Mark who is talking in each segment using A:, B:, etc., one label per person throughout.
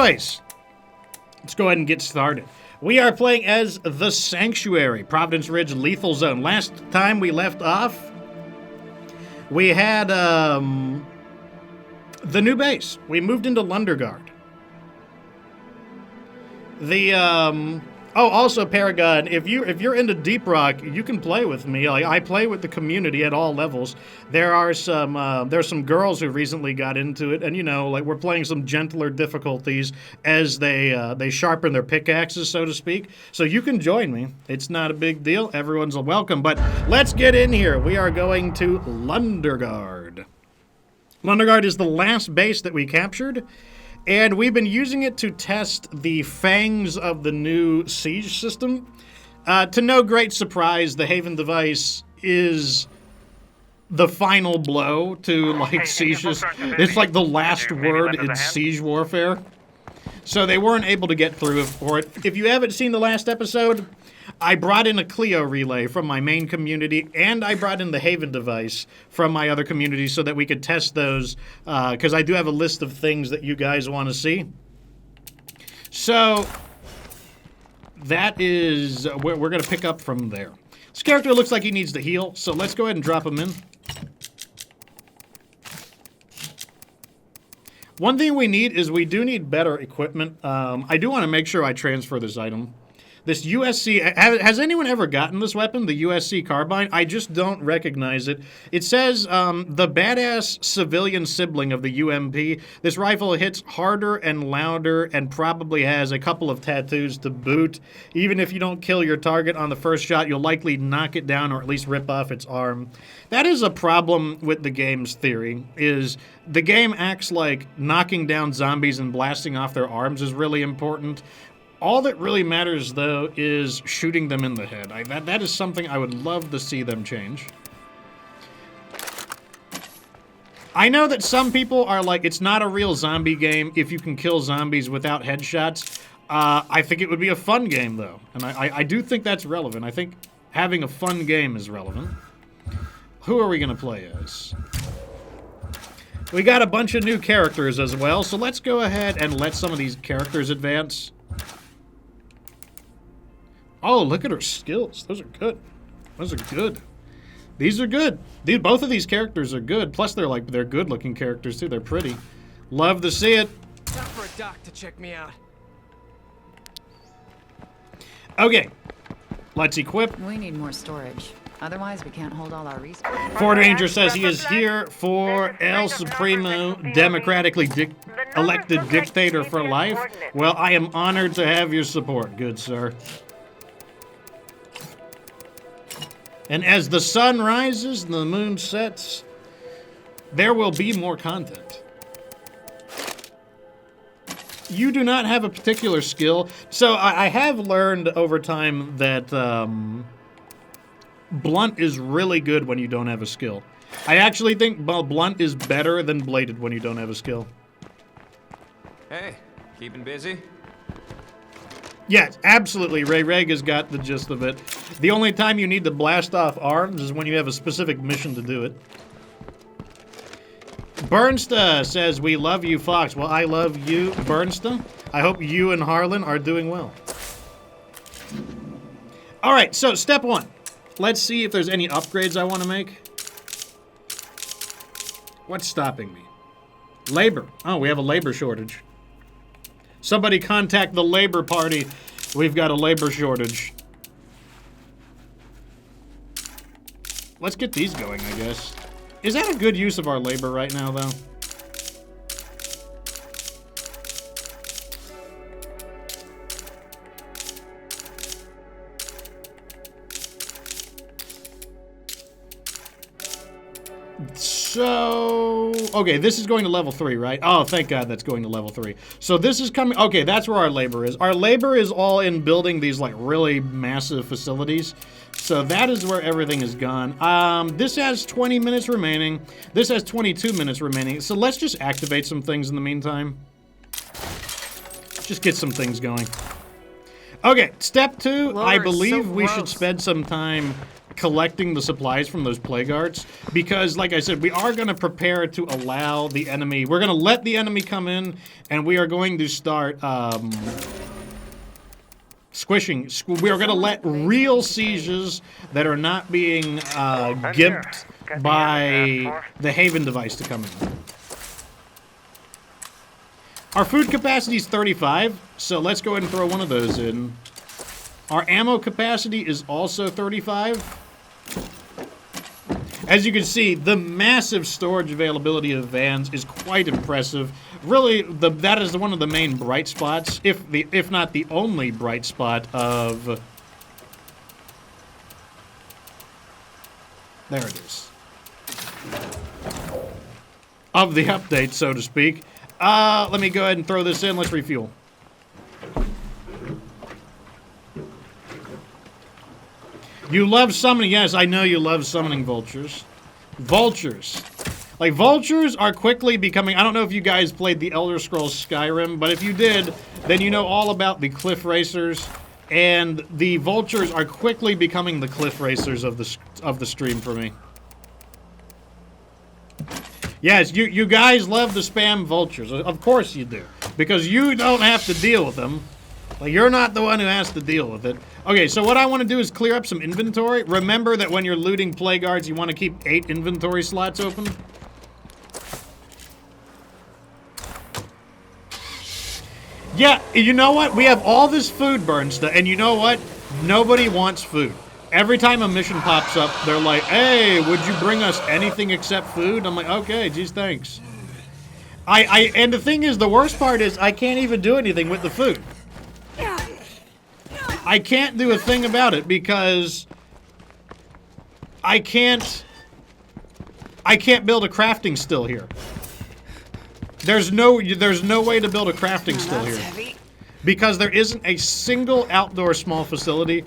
A: Anyways, let's go ahead and get started. We are playing as the Sanctuary, Providence Ridge Lethal Zone. Last time we left off, we had the new base. We moved into Lundergard. Also Paragon, if you're into Deep Rock, you can play with me. I play with the community at all levels. There's some girls who recently got into it, and we're playing some gentler difficulties as they sharpen their pickaxes, so to speak. So you can join me. It's not a big deal. Everyone's welcome. But let's get in here. We are going to Lundergard. Lundergard is the last base that we captured. And we've been using it to test the fangs of the new siege system. To no great surprise, the Haven device is the final blow to siege. It's like the last word in siege warfare. So they weren't able to get through for it. If you haven't seen the last episode, I brought in a Clio relay from my main community, and I brought in the Haven device from my other community so that we could test those, because I do have a list of things that you guys want to see. So that is, we're going to pick up from there. This character looks like he needs to heal, so let's go ahead and drop him in. One thing we need is we do need better equipment. I do want to make sure I transfer this item. This USC, has anyone ever gotten this weapon, the USC carbine? I just don't recognize it. It says the badass civilian sibling of the UMP. This rifle hits harder and louder and probably has a couple of tattoos to boot. Even if you don't kill your target on the first shot, you'll likely knock it down or at least rip off its arm. That is a problem with the game's theory, is the game acts like knocking down zombies and blasting off their arms is really important. All that really matters, though, is shooting them in the head. That is something I would love to see them change. I know that some people are like, it's not a real zombie game if you can kill zombies without headshots. I think it would be a fun game, though. And I do think that's relevant. I think having a fun game is relevant. Who are we going to play as? We got a bunch of new characters as well, so let's go ahead and let some of these characters advance. Oh, look at her skills. Those are good. Those are good. These are good. Both of these characters are good. Plus, they're good-looking characters, too. They're pretty. Love to see it.
B: Time for a doc to check me out.
A: Okay. Let's equip.
C: We need more storage. Otherwise, we can't hold all our resources.
A: Ford Ranger says he is here for El Supremo, democratically elected dictator for life. Well, I am honored to have your support, good sir. And as the sun rises and the moon sets, there will be more content. You do not have a particular skill. So I have learned over time that blunt is really good when you don't have a skill. I actually think blunt is better than bladed when you don't have a skill.
B: Hey, keeping busy?
A: Yes, absolutely. Ray Reg has got the gist of it. The only time you need to blast off arms is when you have a specific mission to do it. Bernsta says, we love you, Fox. Well, I love you, Bernsta. I hope you and Harlan are doing well. All right, so step one. Let's see if there's any upgrades I want to make. What's stopping me? Labor. Oh, we have a labor shortage. Somebody contact the labor party. We've got a labor shortage. Let's get these going, I guess. Is that a good use of our labor right now, though? So, okay, this is going to level 3, right? Oh, thank God that's going to level 3. So this is coming, okay, that's where our labor is. Our labor is all in building these, like, really massive facilities. So that is where everything is gone. This has 20 minutes remaining. This has 22 minutes remaining. So let's just activate some things in the meantime. Just get some things going. Okay, step 2, I believe we should spend some time collecting the supplies from those plague arts because, like I said, we are going to prepare to allow the enemy. We're going to let the enemy come in, and we are going to start squishing. We are going to let real sieges that are not being gimped by the Haven device to come in. Our food capacity is 35, so let's go ahead and throw one of those in. Our ammo capacity is also 35. As you can see, the massive storage availability of vans is quite impressive. Really, that is one of the main bright spots, if not the only bright spot of... There it is. Of the update, so to speak. Let me go ahead and throw this in. Let's refuel. You love summoning. Yes, I know you love summoning vultures. Vultures. Like, vultures are quickly becoming... I don't know if you guys played the Elder Scrolls Skyrim, but if you did, then you know all about the cliff racers. And the vultures are quickly becoming the cliff racers of the stream for me. Yes, you guys love to spam vultures. Of course you do. Because you don't have to deal with them. Like, you're not the one who has to deal with it. Okay, so what I want to do is clear up some inventory. Remember that when you're looting plague guards, you want to keep 8 inventory slots open. Yeah, you know what? We have all this food burn stuff, and you know what? Nobody wants food. Every time a mission pops up, they're like, hey, would you bring us anything except food? I'm like, okay, geez, thanks. And the thing is, the worst part is, I can't even do anything with the food. I can't do a thing about it because I can't build a crafting still here. There's no way to build a crafting still here. Heavy. Because there isn't a single outdoor small facility.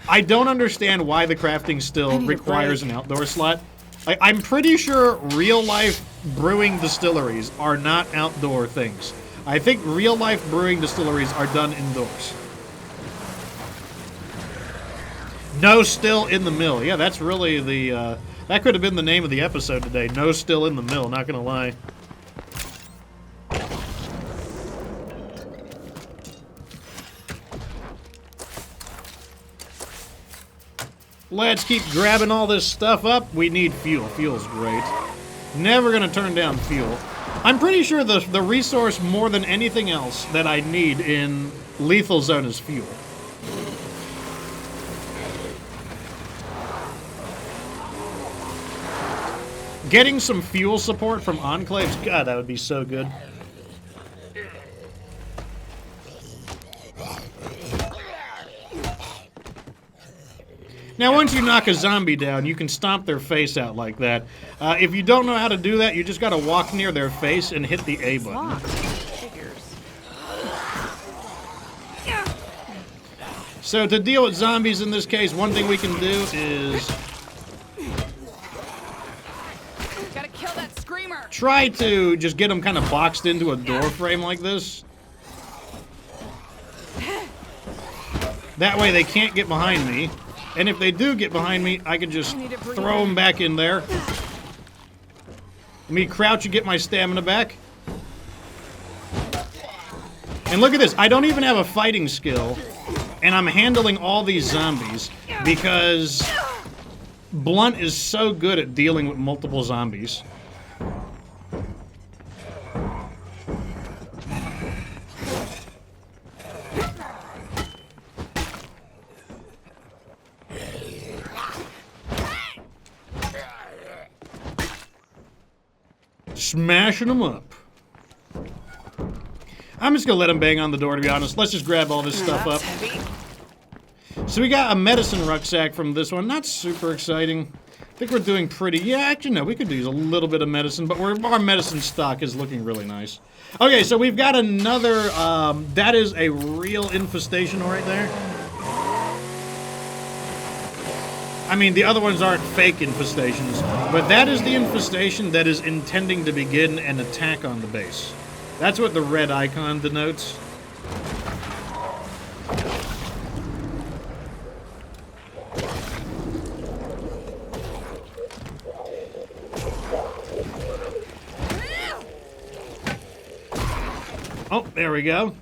A: I don't understand why the crafting still requires an outdoor slot. I'm pretty sure real-life brewing distilleries are not outdoor things. I think real-life brewing distilleries are done indoors. No still in the mill. Yeah, that's really the, that could have been the name of the episode today. No still in the mill, not gonna lie. Let's keep grabbing all this stuff up. We need fuel. Fuel's great. Never gonna turn down fuel. I'm pretty sure the resource more than anything else that I need in Lethal Zone is fuel. Getting some fuel support from Enclaves, God, that would be so good. Now, once you knock a zombie down, you can stomp their face out like that. If you don't know how to do that, you just gotta walk near their face and hit the A button. So to deal with zombies in this case, one thing we can do is...
C: Gotta kill that screamer.
A: Try to just get them kind of boxed into a door frame like this. That way they can't get behind me. And if they do get behind me, I can just throw them back in there. Let me crouch and get my stamina back. And look at this. I don't even have a fighting skill. And I'm handling all these zombies because Blunt is so good at dealing with multiple zombies. Smashing them up. I'm just gonna let them bang on the door, to be honest. Let's just grab all this stuff up.
C: Heavy.
A: So we got a medicine rucksack from this one. Not super exciting. I think we're doing pretty... Yeah, actually, no, we could use a little bit of medicine, but our medicine stock is looking really nice. Okay, so we've got another... that is a real infestation right there. I mean, the other ones aren't fake infestations, but that is the infestation that is intending to begin an attack on the base. That's what the red icon denotes. There we go.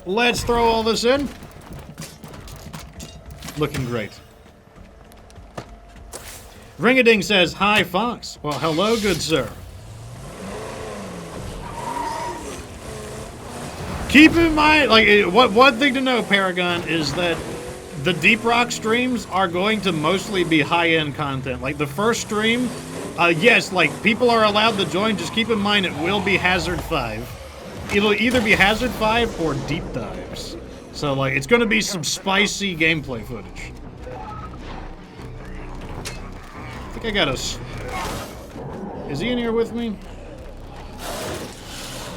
A: Let's throw all this in. Looking great. Ring-a-ding says, "Hi, Fox." Well, hello, good sir. Keep in mind, like, one thing to know, Paragon, is that the Deep Rock streams are going to mostly be high-end content. Like, the first stream, yes, like, people are allowed to join. Just keep in mind it will be Hazard 5. It'll either be Hazard 5 or Deep Dives. So, like, it's going to be some spicy gameplay footage. I think I got us. Is he in here with me?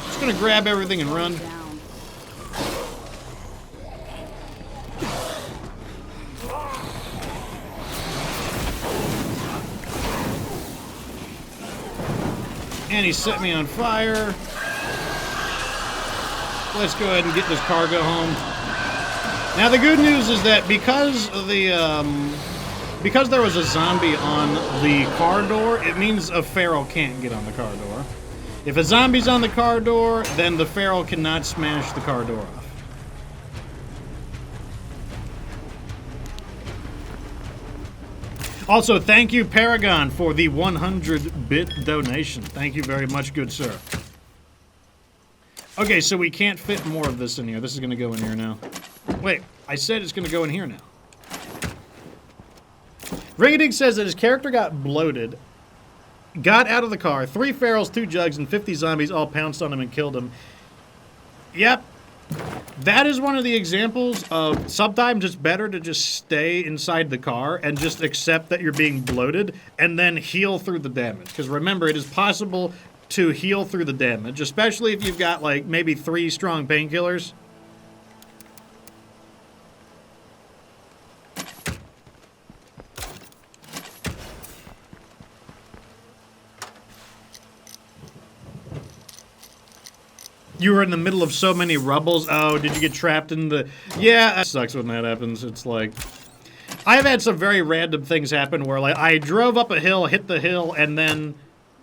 A: Just going to grab everything and run. And he set me on fire. Let's go ahead and get this cargo home. Now the good news is that because there was a zombie on the car door, it means a feral can't get on the car door. If a zombie's on the car door, then the feral cannot smash the car door off. Also, thank you, Paragon, for the 100-bit donation. Thank you very much, good sir. Okay, so we can't fit more of this in here. This is going to go in here now. Wait, I said it's going to go in here now. Ring-a-ding says that his character got bloated, got out of the car, 3 ferals, 2 jugs, and 50 zombies all pounced on him and killed him. Yep. That is one of the examples of sometimes it's better to just stay inside the car and just accept that you're being bloated and then heal through the damage. Because remember, it is possible to heal through the damage, especially if you've got like maybe 3 strong painkillers. You were in the middle of so many rubbles. Oh, did you get trapped in the... Yeah, that sucks when that happens. It's like... I've had some very random things happen where, like, I drove up a hill, hit the hill, and then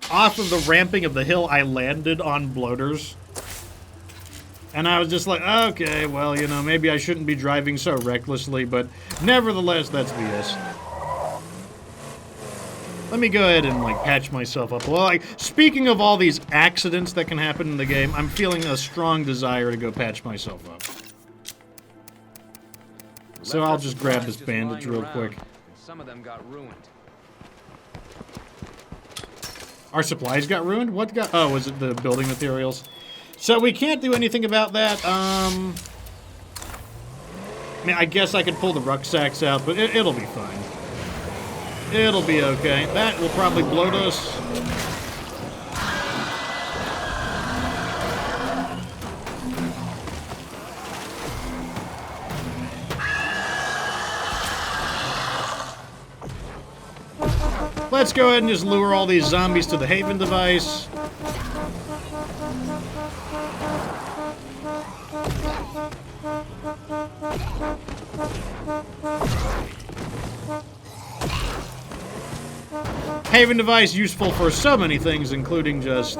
A: off of the ramping of the hill, I landed on bloaters. And I was just like, okay, well, you know, maybe I shouldn't be driving so recklessly, but nevertheless, that's BS. Let me go ahead and, like, patch myself up. Well, like, speaking of all these accidents that can happen in the game, I'm feeling a strong desire to go patch myself up. So I'll just grab this bandage real quick.
B: Some of them got ruined.
A: Our supplies got ruined? What got... Oh, was it the building materials? So we can't do anything about that. I mean, I guess I could pull the rucksacks out, but it'll be fine. It'll be okay. That will probably bloat us. Let's go ahead and just lure all these zombies to the Haven device. Haven device useful for so many things, including just...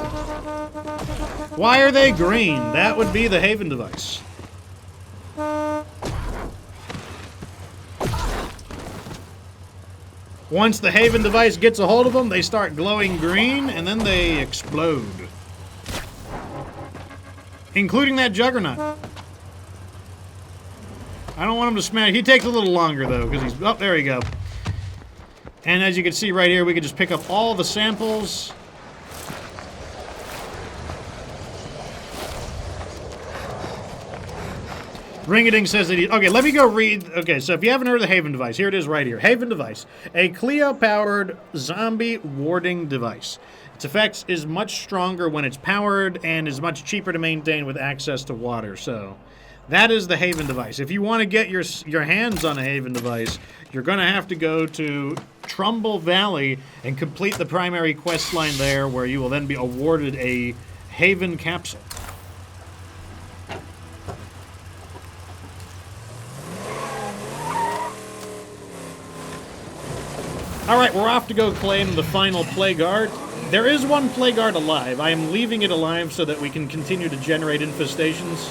A: Why are they green? That would be the Haven device. Once the Haven device gets a hold of them, they start glowing green, and then they explode. Including that Juggernaut. I don't want him to smash. He takes a little longer, though, because he's... Oh, there you go. And as you can see right here, we can just pick up all the samples. Ring-a-ding says that he... Okay, let me go read... Okay, so if you haven't heard of the Haven device, here it is right here. Haven device. A Clio-powered zombie warding device. Its effects is much stronger when it's powered and is much cheaper to maintain with access to water. So, that is the Haven device. If you want to get your hands on a Haven device, you're going to have to go to Trumbull Valley and complete the primary quest line there, where you will then be awarded a Haven capsule. Alright, we're off to go claim the final Plague Art. There is one plague guard alive. I am leaving it alive so that we can continue to generate infestations.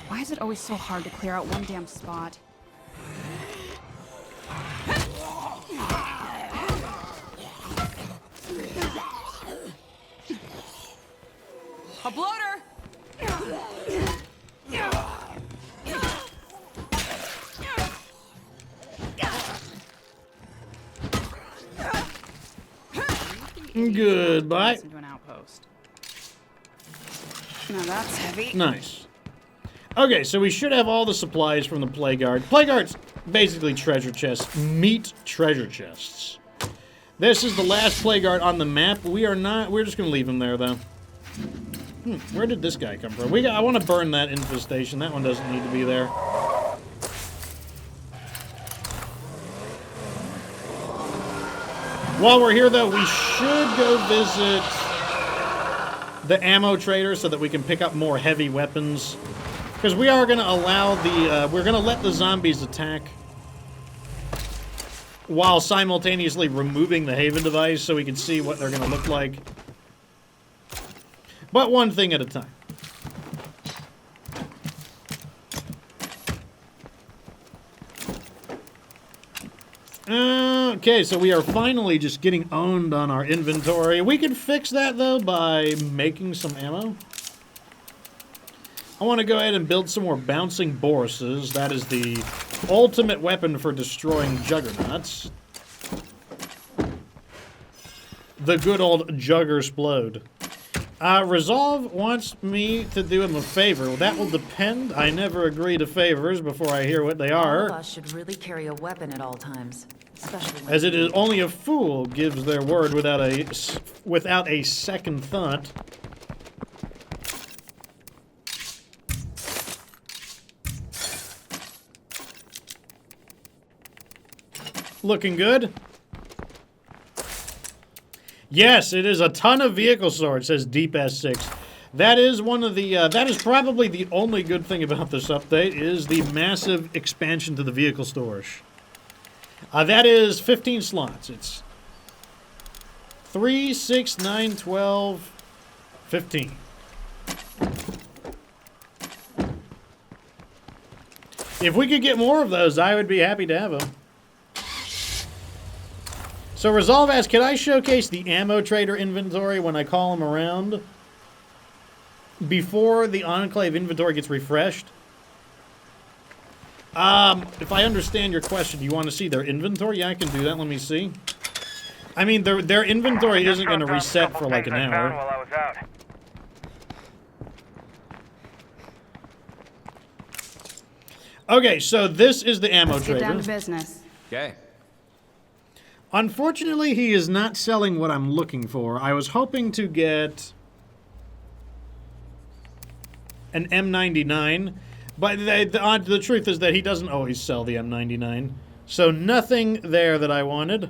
D: Why is it always so hard to clear out one damn spot? A bloater!
A: Goodbye.
D: Into an outpost. Now that's heavy.
A: Nice. Okay, so we should have all the supplies from the plague guard. Plague guard's basically treasure chests. Meat treasure chests. This is the last plague guard on the map. We're just gonna leave him there, though. Where did this guy come from? I want to burn that infestation. That one doesn't need to be there. While we're here, though, we should go visit the ammo trader so that we can pick up more heavy weapons. Because we are going to allow we're going to let the zombies attack while simultaneously removing the Haven device so we can see what they're going to look like. But one thing at a time. Okay, so we are finally just getting owned on our inventory. We can fix that, though, by making some ammo. I want to go ahead and build some more bouncing Boruses. That is the ultimate weapon for destroying juggernauts. The good old Juggersplode. Resolve wants me to do him a favor. Well, that will depend. I never agree to favors before I hear what they are.
C: All of us should really carry a weapon at all times, especially when
A: As it is only a fool gives their word without a second thought. Looking good. Yes, it is a ton of vehicle storage, says Deep S6. That is one of the, that is probably the only good thing about this update, is the massive expansion to the vehicle storage. That is 15 slots. It's 3, 6, 9, 12, 15. If we could get more of those, I would be happy to have them. So Resolve asks, can I showcase the ammo trader inventory when I call him around before the Enclave inventory gets refreshed? If I understand your question, you want to see their inventory? Yeah, I can do that. Let me see. I mean, their inventory isn't going to reset for like an hour. Okay, so this is the ammo trader.
D: Get down to business.
B: Okay.
A: Unfortunately, he is not selling what I'm looking for. I was hoping to get an M99, but the truth is that he doesn't always sell the M99. So nothing there that I wanted.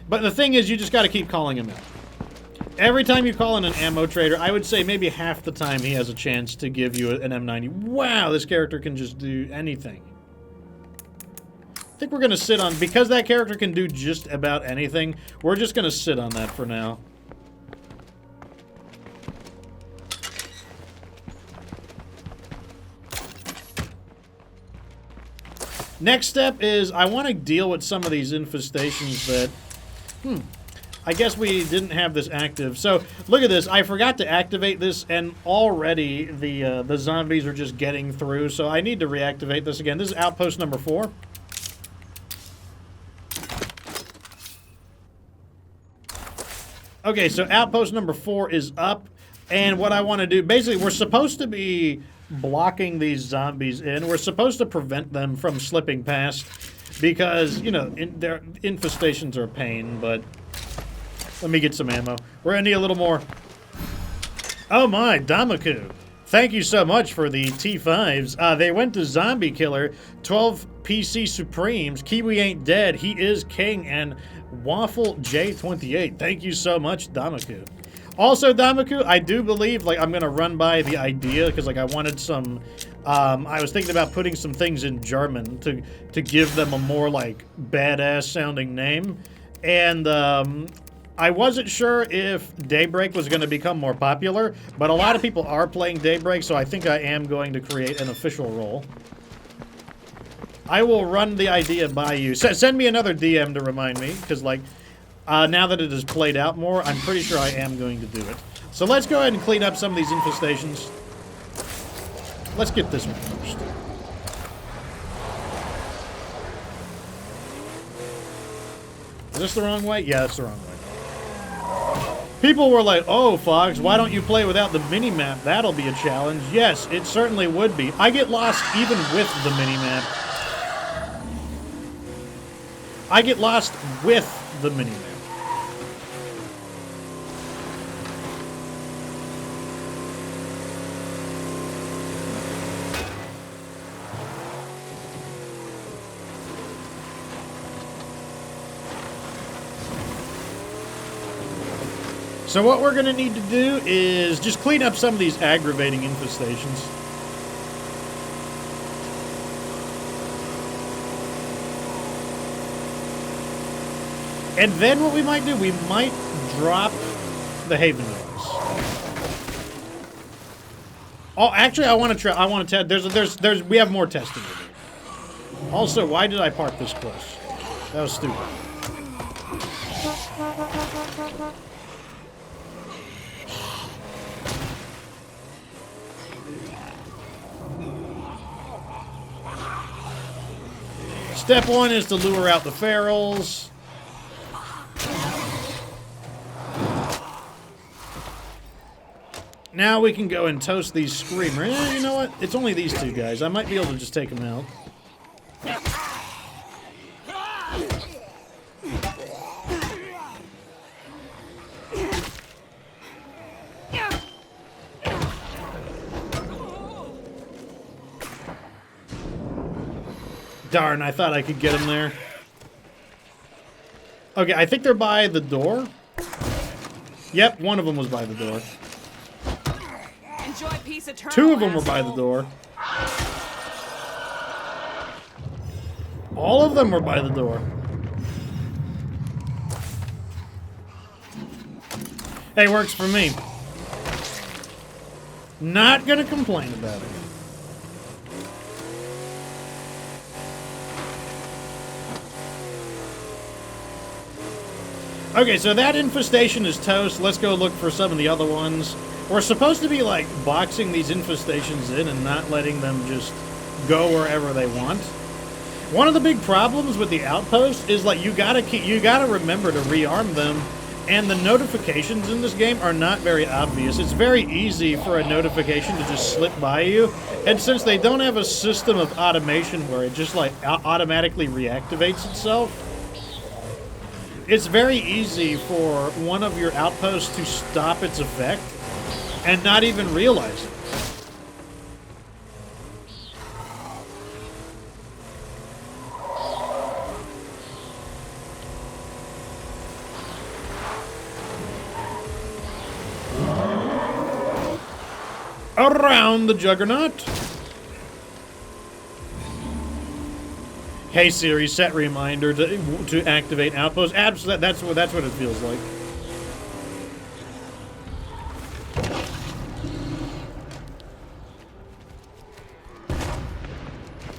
A: But the thing is, you just got to keep calling him out. Every time you call in an ammo trader, I would say maybe half the time he has a chance to give you an M90. Wow, this character can just do anything. I think we're going to sit on, because that character can do just about anything, we're just going to sit on that for now. Next step is I want to deal with some of these infestations that, I guess we didn't have this active. So, look at this. I forgot to activate this, and already the zombies are just getting through, so I need to reactivate this again. This is outpost number 4. Okay, so outpost number 4 is up, and what I want to do, basically, we're supposed to be blocking these zombies in. We're supposed to prevent them from slipping past, because, you know, their infestations are a pain, but let me get some ammo. We're going to need a little more. Oh my, Damaku. Thank you so much for the T5s. They went to Zombie Killer, 12 PC Supremes, Kiwi Ain't Dead, He Is King, and Waffle J28. Thank you so much, Damaku. Also, Damaku, I do believe, like, I'm gonna run by the idea, because, like, I wanted some, I was thinking about putting some things in German to give them a more, like, badass-sounding name, and, I wasn't sure if Daybreak was gonna become more popular, but a lot of people are playing Daybreak, so I think I am going to create an official role. I will run the idea by you. Send me another DM to remind me, because, like, now that it has played out more, I'm pretty sure I am going to do it. So let's go ahead and clean up some of these infestations. Let's get this one first. Is this the wrong way? Yeah, that's the wrong way. People were like, oh, Fox, why don't you play without the minimap? That'll be a challenge. Yes, it certainly would be. I get lost even with the minimap. I get lost with the minimap. So what we're going to need to do is just clean up some of these aggravating infestations. And then what we might do, we might drop the Haven Dogs. Oh, actually, I want to test. We have more testing to do. Also, why did I park this close? That was stupid. Step one is to lure out the ferals. Now we can go and toast these screamers. You know what? It's only these two guys. I might be able to just take them out. Darn, I thought I could get him there. Okay, I think they're by the door. Yep, one of them was by the door.
D: Enjoy peace eternal,
A: Two of them were by the door. All of them were by the door. Hey, works for me. Not gonna complain about it. Okay, so that infestation is toast. Let's go look for some of the other ones. We're supposed to be, like, boxing these infestations in and not letting them just go wherever they want. One of the big problems with the outposts is, like, you gotta remember to rearm them, and the notifications in this game are not very obvious. It's very easy for a notification to just slip by you, and since they don't have a system of automation where it just, like, automatically reactivates itself, it's very easy for one of your outposts to stop its effect and not even realize it. Around the Juggernaut. Hey Siri, set reminder to activate outpost. Absolutely, that's what it feels like.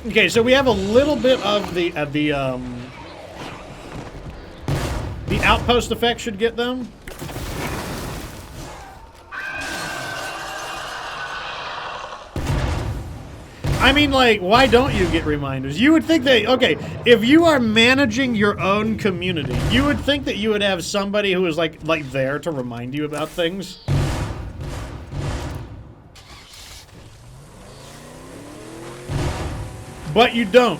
A: Okay, so we have a little bit of the outpost effect should get them. I mean, like, why don't you get reminders? You would think that, okay, if you are managing your own community, you would think that you would have somebody who is, like there to remind you about things. But you don't.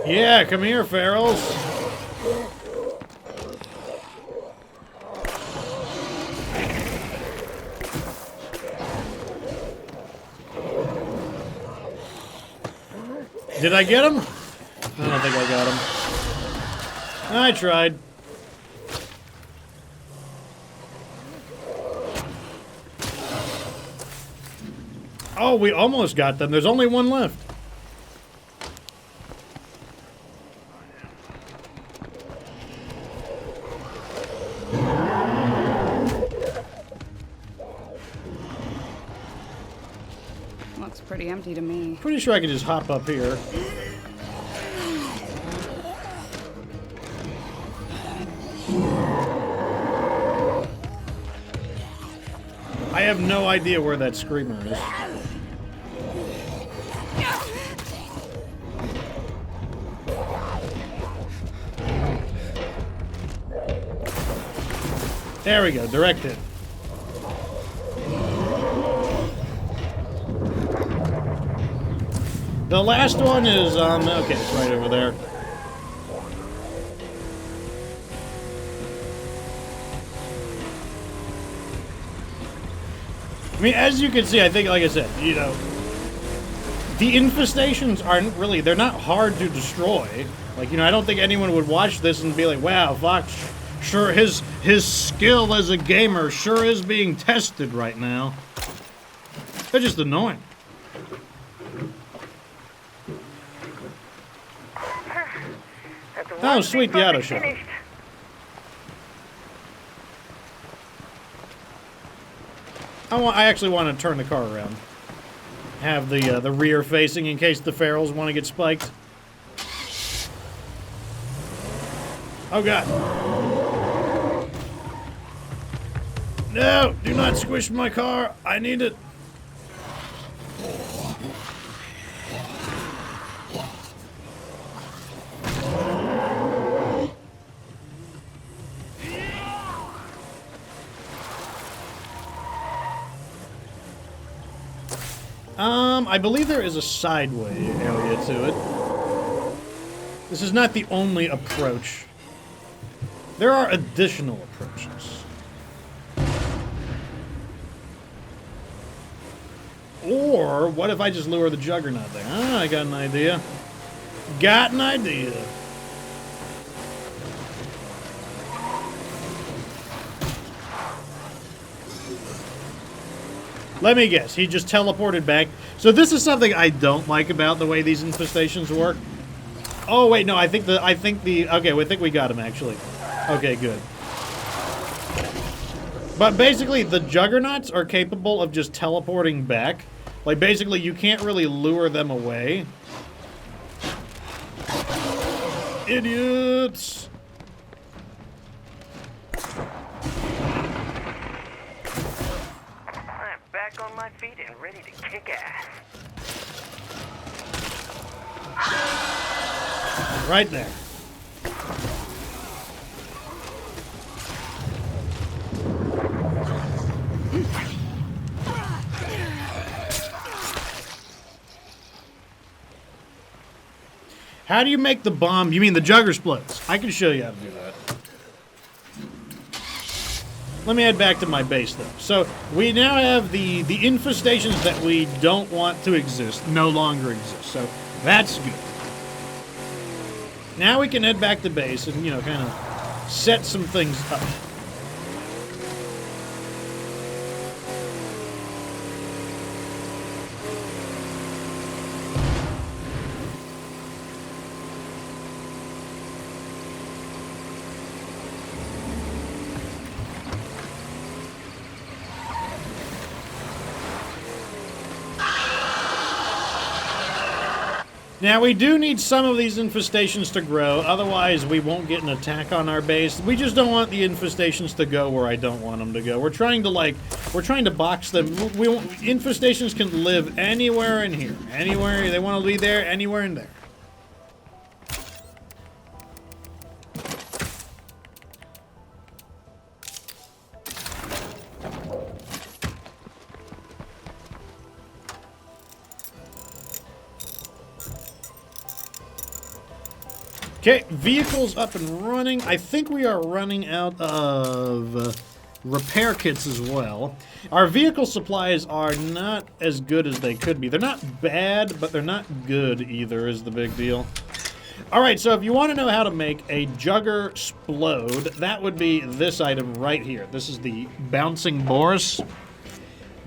A: Yeah, come here, ferals. Did I get him? I don't think I got him. I tried. Oh, we almost got them. There's only one left.
D: Looks pretty empty to me.
A: Pretty sure I can just hop up here. I have no idea where that screamer is. There we go, direct hit. The last one is, okay, it's right over there. I mean, as you can see, I think, like I said, you know, the infestations aren't really, they're not hard to destroy. Like, you know, I don't think anyone would watch this and be like, wow, Fox, sure, his skill as a gamer sure is being tested right now. They're just annoying. Oh, sweet, the auto shot. I actually want to turn the car around. Have the rear facing in case the ferals want to get spiked. Oh god. No! Do not squish my car! I need it! I believe there is a sideway area to it. This is not the only approach. There are additional approaches. Or, what if I just lure the Juggernaut there? Ah, I got an idea. Got an idea. Let me guess, he just teleported back. So this is something I don't like about the way these infestations work. Oh wait, no, I think okay, I think we got him actually. Okay, good. But basically, the Juggernauts are capable of just teleporting back. Like, basically, you can't really lure them away. Idiots!
E: I'm back on my feet and ready to kick ass.
A: Right there. How do you make the bomb? You mean the Jugger splits? I can show you how to do that. Let me head back to my base, though. So, we now have the infestations that we don't want to exist, no longer exist. So, that's good. Now we can head back to base and, you know, kind of set some things up. Now, we do need some of these infestations to grow, otherwise we won't get an attack on our base. We just don't want the infestations to go where I don't want them to go. We're trying to box them. Infestations can live anywhere in here. Anywhere, they want to be there, anywhere in there. Okay, vehicles up and running. I think we are running out of repair kits as well. Our vehicle supplies are not as good as they could be. They're not bad, but they're not good either, is the big deal. Alright, so if you want to know how to make a Jugger Splode, that would be this item right here. This is the Bouncing Boris,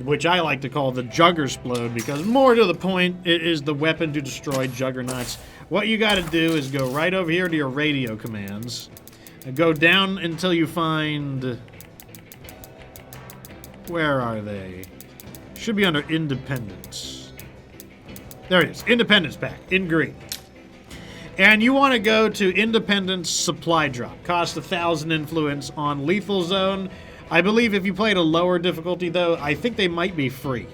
A: which I like to call the Jugger Splode, because more to the point, it is the weapon to destroy juggernauts. What you gotta do is go right over here to your radio commands, and go down until you find... Where are they? Should be under Independence. There it is, Independence Pack, in green. And you want to go to Independence Supply Drop. Cost 1,000 influence on Lethal Zone. I believe if you played a lower difficulty, though, I think they might be free.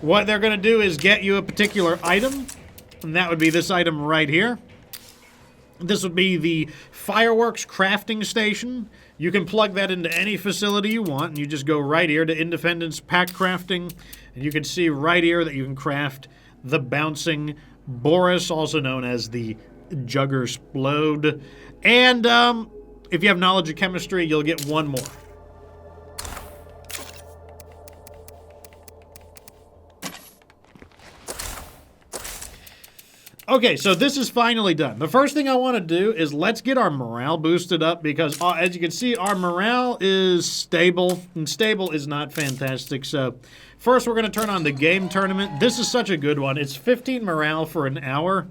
A: What they're going to do is get you a particular item, and that would be this item right here. This would be the Fireworks Crafting Station. You can plug that into any facility you want, and you just go right here to Independence Pack Crafting, and you can see right here that you can craft the Bouncing Boris, also known as the Jugger Splode. And if you have knowledge of chemistry, you'll get one more. Okay, so this is finally done. The first thing I want to do is let's get our morale boosted up, because as you can see, our morale is stable, and stable is not fantastic. So first we're going to turn on the game tournament. This is such a good one. It's 15 morale for an hour,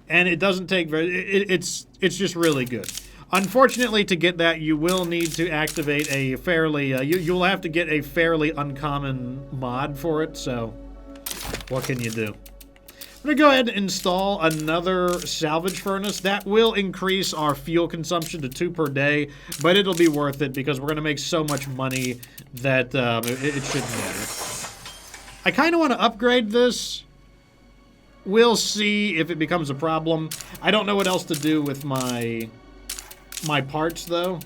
A: and it doesn't take very... It's just really good. Unfortunately, to get that, you will need to activate a fairly... you'll have to get a fairly uncommon mod for it, so what can you do? I'm going to go ahead and install another salvage furnace. That will increase our fuel consumption to 2 per day, but it'll be worth it because we're going to make so much money that it shouldn't matter. I kind of want to upgrade this. We'll see if it becomes a problem. I don't know what else to do with my parts, though.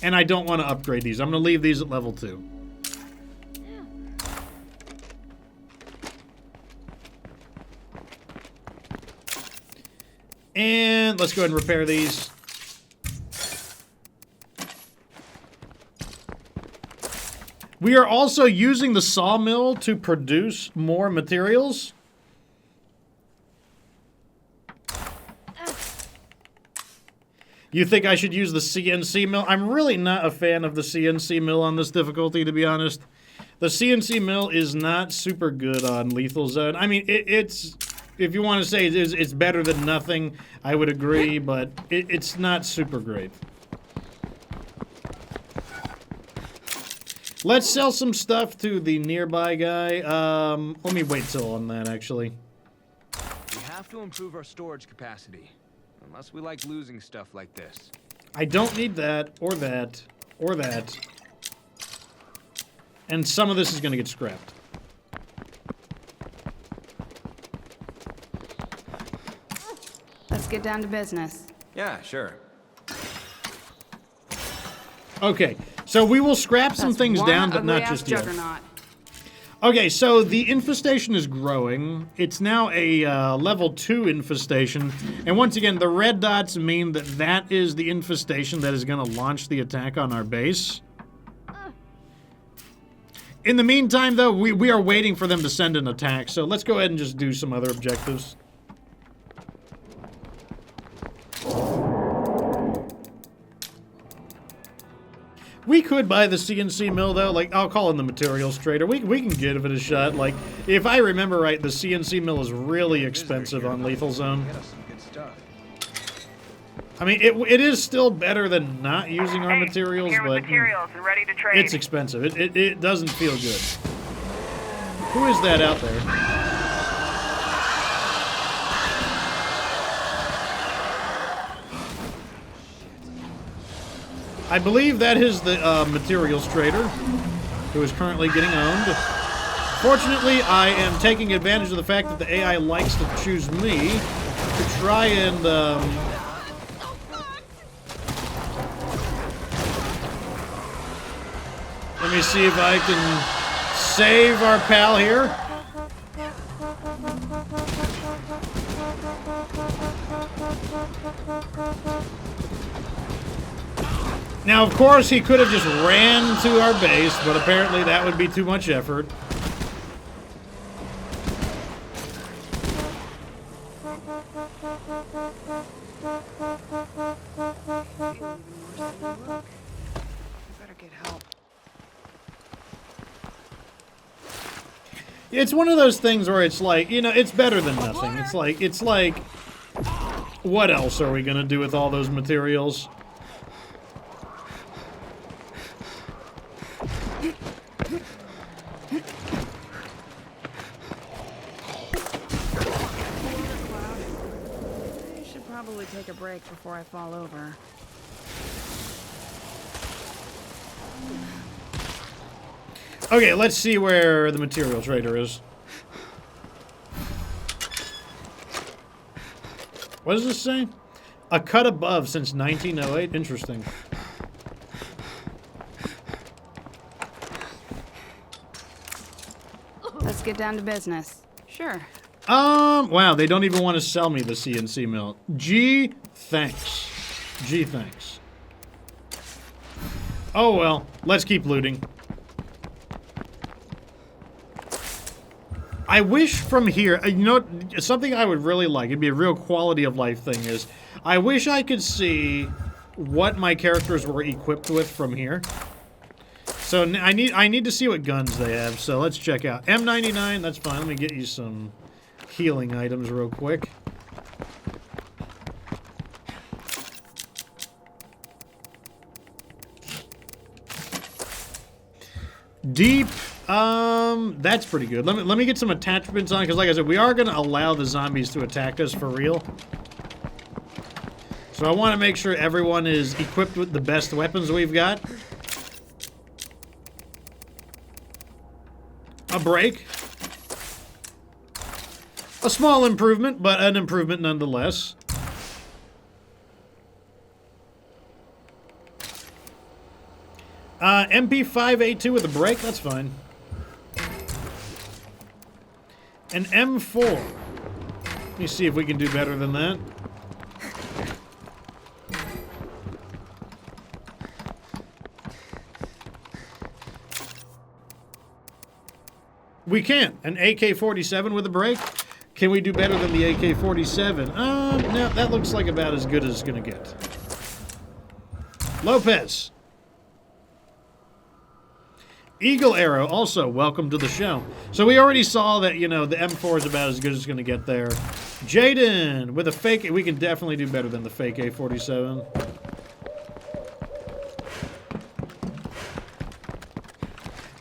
A: And I don't want to upgrade these. I'm going to leave these at level 2. And let's go ahead and repair these. We are also using the sawmill to produce more materials. You think I should use the CNC mill? I'm really not a fan of the CNC mill on this difficulty, to be honest. The CNC mill is not super good on Lethal Zone. I mean, it's... If you want to say it's better than nothing, I would agree, but it's not super great. Let's sell some stuff to the nearby guy. Let me wait till on that, actually.
B: We have to improve our storage capacity, unless we like losing stuff like this.
A: I don't need that, or that, or that. And some of this is going to get scrapped.
D: Let's get down to business.
B: Yeah, sure.
A: Okay, so we will scrap some
D: That's
A: things
D: one
A: down, but not
D: ugly-ass
A: just yet.
D: juggernaut.
A: Okay, so the infestation is growing. It's now a level 2 infestation. And once again, the red dots mean that that is the infestation that is going to launch the attack on our base. In the meantime, though, we are waiting for them to send an attack. So let's go ahead and just do some other objectives. We could buy the CNC mill, though. Like, I'll call in the materials trader. We can give it a shot. Like, if I remember right, the CNC mill is really expensive on Lethal Zone.
B: Get us some good stuff.
A: I mean, it is still better than not using our materials,
E: here with
A: but
E: materials and ready to trade.
A: it's expensive. It doesn't feel good. Who is that out there? I believe that is the materials trader who is currently getting owned. Fortunately, I am taking advantage of the fact that the AI likes to choose me to try and let me see if I can save our pal here. Now, of course, he could have just ran to our base, but apparently that would be too much effort.
D: Better get help.
A: It's one of those things where it's like, you know, it's better than nothing. It's like, what else are we gonna do with all those materials?
D: I should probably take a break before I fall over.
A: Okay, let's see where the material trader is. What does this say? A cut above since 1908? Interesting.
D: Let's get down to business. Sure.
A: Wow, they don't even want to sell me the CNC mill. Gee, thanks. Gee, thanks. Oh well, let's keep looting. I wish from here, you know, something I would really like, it'd be a real quality of life thing is, I wish I could see what my characters were equipped with from here. So I need to see what guns they have, so let's check out. M99, that's fine, let me get you some healing items real quick. Deep, that's pretty good. Let me get some attachments on, because like I said, we are going to allow the zombies to attack us for real. So I want to make sure everyone is equipped with the best weapons we've got. A break. A small improvement, but an improvement nonetheless. MP5A2 with a break, that's fine. An M4. Let me see if we can do better than that. We can. An AK-47 with a break. Can we do better than the AK-47? No, that looks like about as good as it's gonna get. Lopez. Eagle Arrow, also, welcome to the show. So we already saw that, you know, the M4 is about as good as it's going to get there. Jaden, with a fake, we can definitely do better than the fake A47.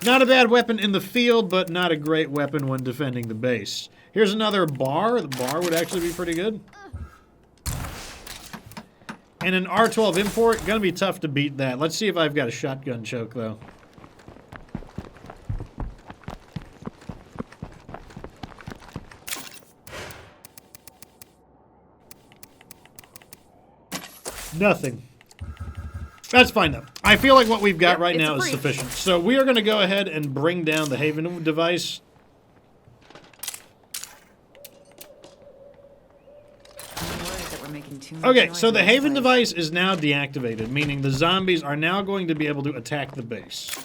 A: Not a bad weapon in the field, but not a great weapon when defending the base. Here's another bar. The bar would actually be pretty good. And an R12 import, gonna be tough to beat that. Let's see if I've got a shotgun choke, though. Nothing. That's fine, though. I feel like what we've got right now is sufficient. So we are going to go ahead and bring down the Haven device. Okay, so the Haven device is now deactivated, meaning the zombies are now going to be able to attack the base.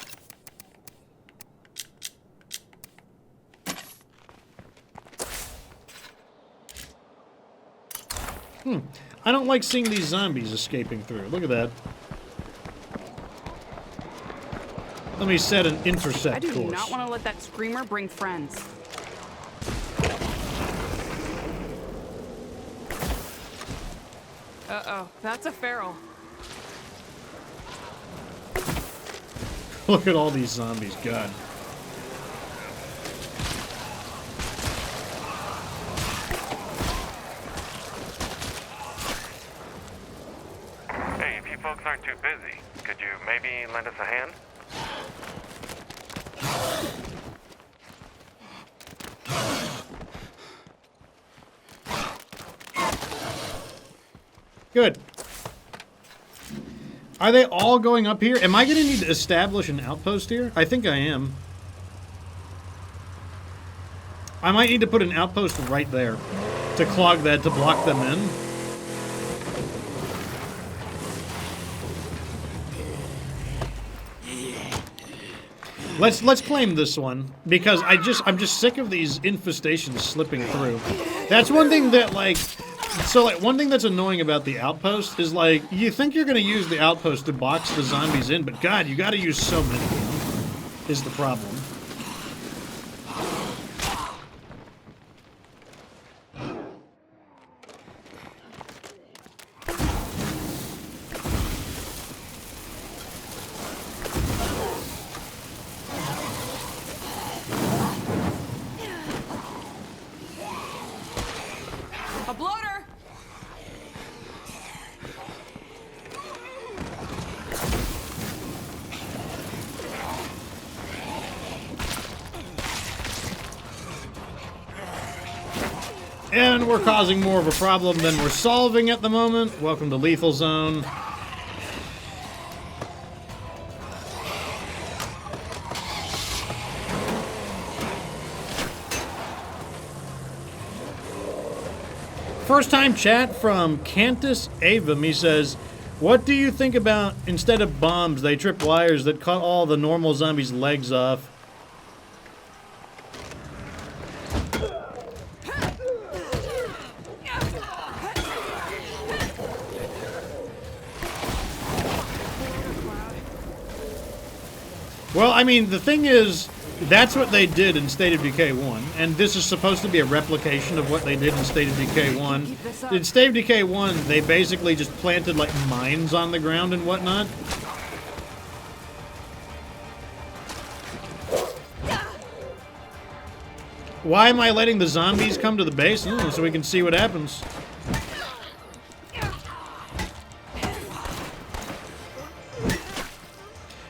A: I don't like seeing these zombies escaping through. Look at that. Let me set an intercept course.
D: I do not want to let that screamer bring friends. Uh-oh, that's a feral.
A: Look at all these zombies, God.
E: Hey, if you folks aren't too busy, could you maybe lend us a hand?
A: Good. Are they all going up here? Am I going to need to establish an outpost here? I think I am. I might need to put an outpost right there to clog that, to block them in. Let's claim this one because I'm just sick of these infestations slipping through. That's one thing that one thing that's annoying about the outpost is like you think you're gonna use the outpost to box the zombies in, but God, you got to use so many of them. Is the problem.
D: A bloater!
A: And we're causing more of a problem than we're solving at the moment. Welcome to Lethal Zone. First time chat from Cantus Avum. He says, what do you think about instead of bombs, they trip wires that cut all the normal zombies' legs off? Well, I mean, the thing is, that's what they did in State of Decay 1, and this is supposed to be a replication of what they did in State of Decay 1. In State of Decay 1, they basically just planted, like, mines on the ground and whatnot. Why am I letting the zombies come to the base? So we can see what happens.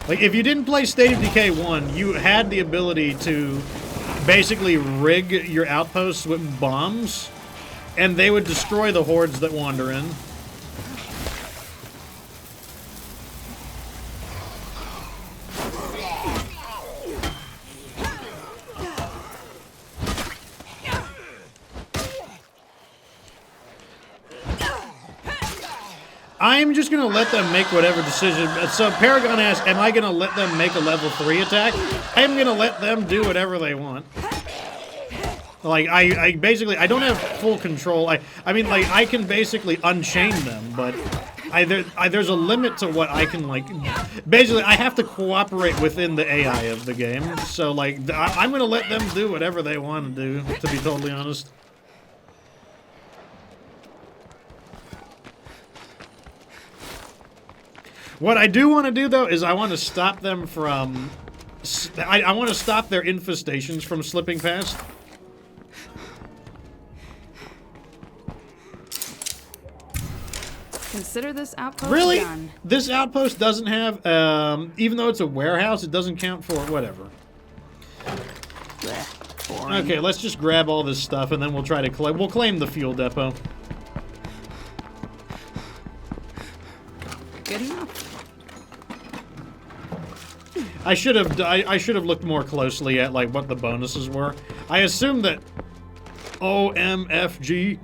A: Like, if you didn't play State of Decay 1, you had the ability to basically rig your outposts with bombs, and they would destroy the hordes that wander in. I'm just going to let them make whatever decision. So Paragon asks, am I going to let them make a level 3 attack? I'm going to let them do whatever they want. Like, I basically, I don't have full control. I mean, like, I can basically unchain them, but there's a limit to what I can, like, basically, I have to cooperate within the AI of the game. So, like, I'm going to let them do whatever they want to do, to be totally honest. What I do want to do, though, is I want to stop them from... I want to stop their infestations from slipping past.
D: Consider this outpost
A: Really?
D: done.
A: This outpost doesn't have... even though it's a warehouse, it doesn't count for whatever.
D: Blech, boring.
A: Okay, let's just grab all this stuff, and then we'll try to... We'll claim the fuel depot.
D: Good enough.
A: I should have looked more closely at like what the bonuses were. I assume that OMFG.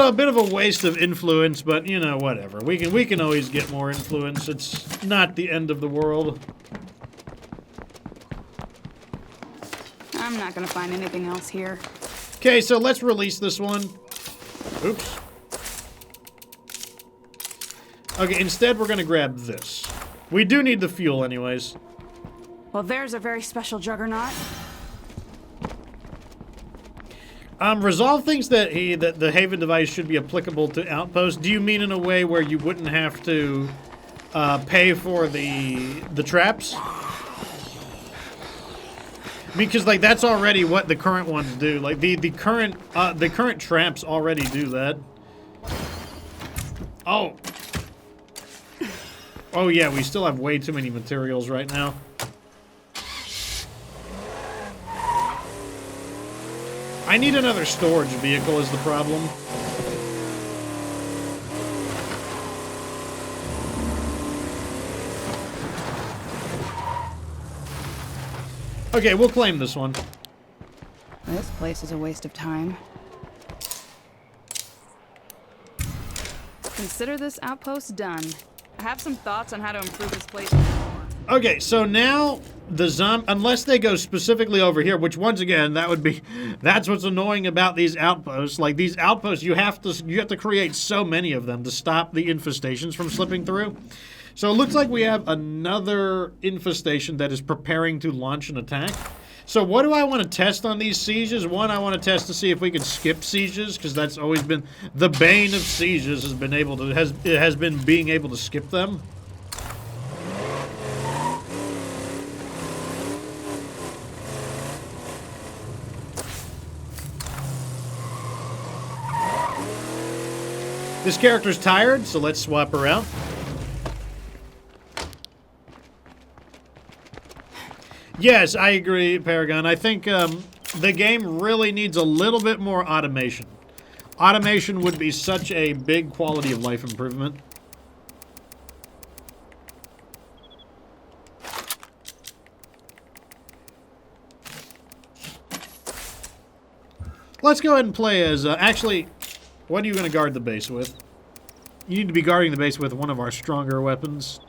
A: A bit of a waste of influence, but you know, whatever. We can always get more influence. It's not the end of the world.
D: I'm not gonna find anything else here.
A: Okay, so let's release this one. Oops. Okay, instead we're gonna grab this. We do need the fuel anyways.
D: Well, there's a very special juggernaut.
A: Resolve thinks that the Haven device should be applicable to Outpost. Do you mean in a way where you wouldn't have to pay for the traps? Because like that's already what the current ones do. Like the current traps already do that. Oh. Oh yeah, we still have way too many materials right now. I need another storage vehicle is the problem. Okay, we'll claim this one.
D: This place is a waste of time. Consider this outpost done. I have some thoughts on how to improve this place more.
A: Okay, so now the unless they go specifically over here, which once again that's what's annoying about these outposts. Like these outposts, you have to create so many of them to stop the infestations from slipping through. So it looks like we have another infestation that is preparing to launch an attack. So what do I want to test on these sieges? One, I want to test to see if we can skip sieges, because that's always been the bane of sieges, has been being able to skip them. This character's tired, so let's swap her out. Yes, I agree, Paragon. I think the game really needs a little bit more automation. Automation would be such a big quality of life improvement. Let's go ahead and play as... actually, what are you going to guard the base with? You need to be guarding the base with one of our stronger weapons.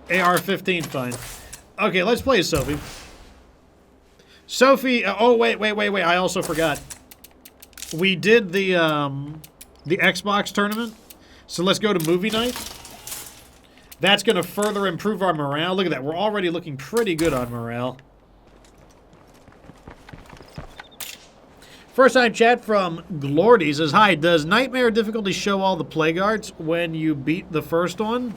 A: AR-15, fine. Okay, let's play as Sophie. Sophie... oh, wait. I also forgot. We did the Xbox tournament. So let's go to movie night. That's going to further improve our morale. Look at that. We're already looking pretty good on morale. First time chat from Glordy says, hi, does Nightmare difficulty show all the plague arts when you beat the first one?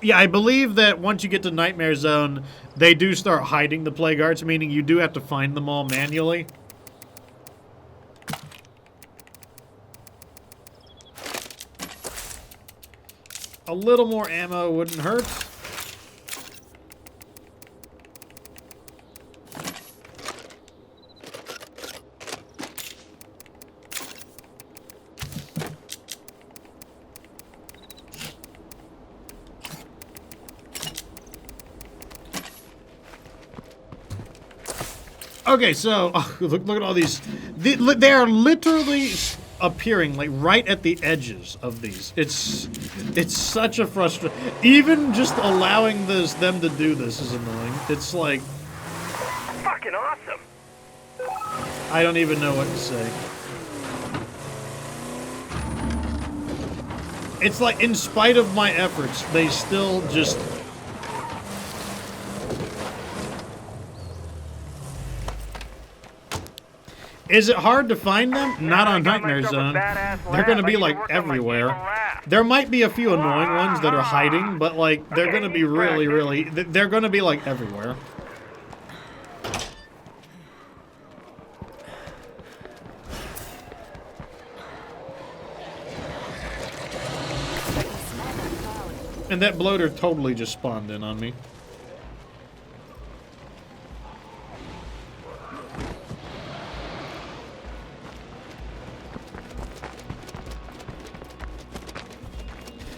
A: Yeah, I believe that once you get to Nightmare Zone, they do start hiding the plague arts, meaning you do have to find them all manually. A little more ammo wouldn't hurt. Okay, so look at all these. They are literally appearing like right at the edges of these. It's such a frustration. Even just allowing them to do this is annoying. It's like
E: Fucking awesome.
A: I don't even know what to say. It's like in spite of my efforts, they still just. Is it hard to find them? Not on Nightmare Zone. They're gonna be like everywhere. There might be a few annoying ones that are hiding, but like they're gonna be really, they're gonna be like everywhere. And that bloater totally just spawned in on me.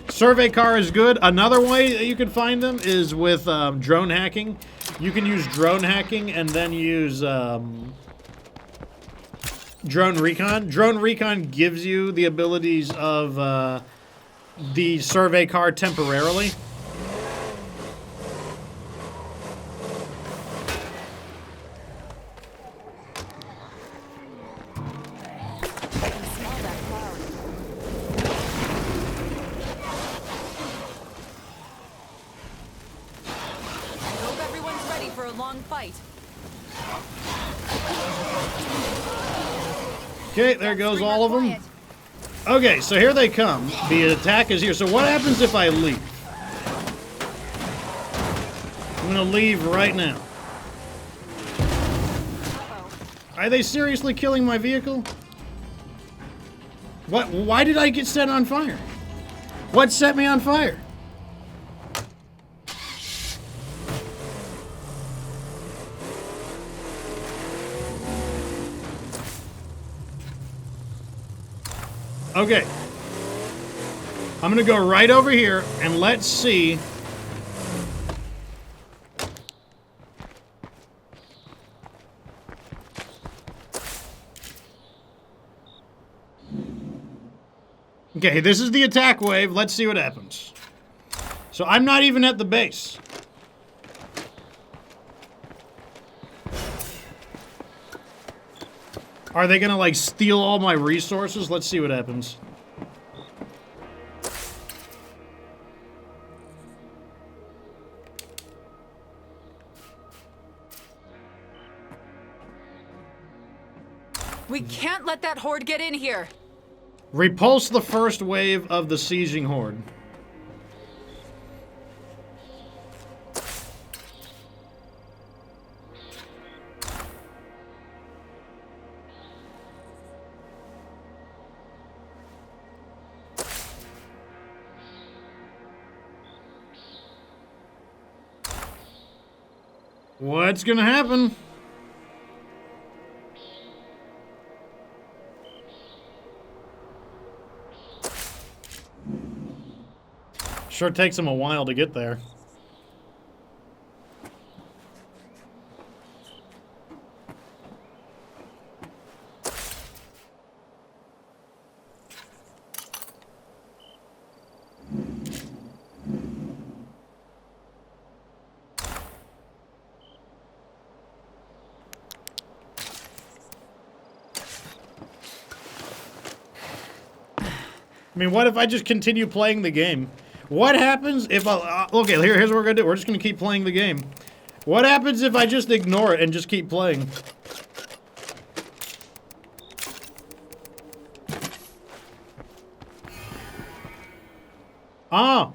A: Survey car is good. Another way that you can find them is with drone hacking. You can use drone hacking and then use drone recon. Drone recon gives you the abilities of the survey car temporarily. Okay, there goes all of them. Okay, so here they come. The attack is here. So what happens if I leave? I'm gonna leave right now. Are they seriously killing my vehicle? What? Why did I get set on fire? What set me on fire? Okay. I'm gonna go right over here and let's see Okay, this is the attack wave. Let's see what happens. So I'm not even at the base. Are they gonna, like, steal all my resources? Let's see what happens.
C: We can't let that horde get in here.
A: Repulse the first wave of the sieging horde. What's gonna happen? Sure takes them a while to get there. I mean, what if I just continue playing the game? What happens if I... okay, here's what we're gonna do. We're just gonna keep playing the game. What happens if I just ignore it and just keep playing? Ah!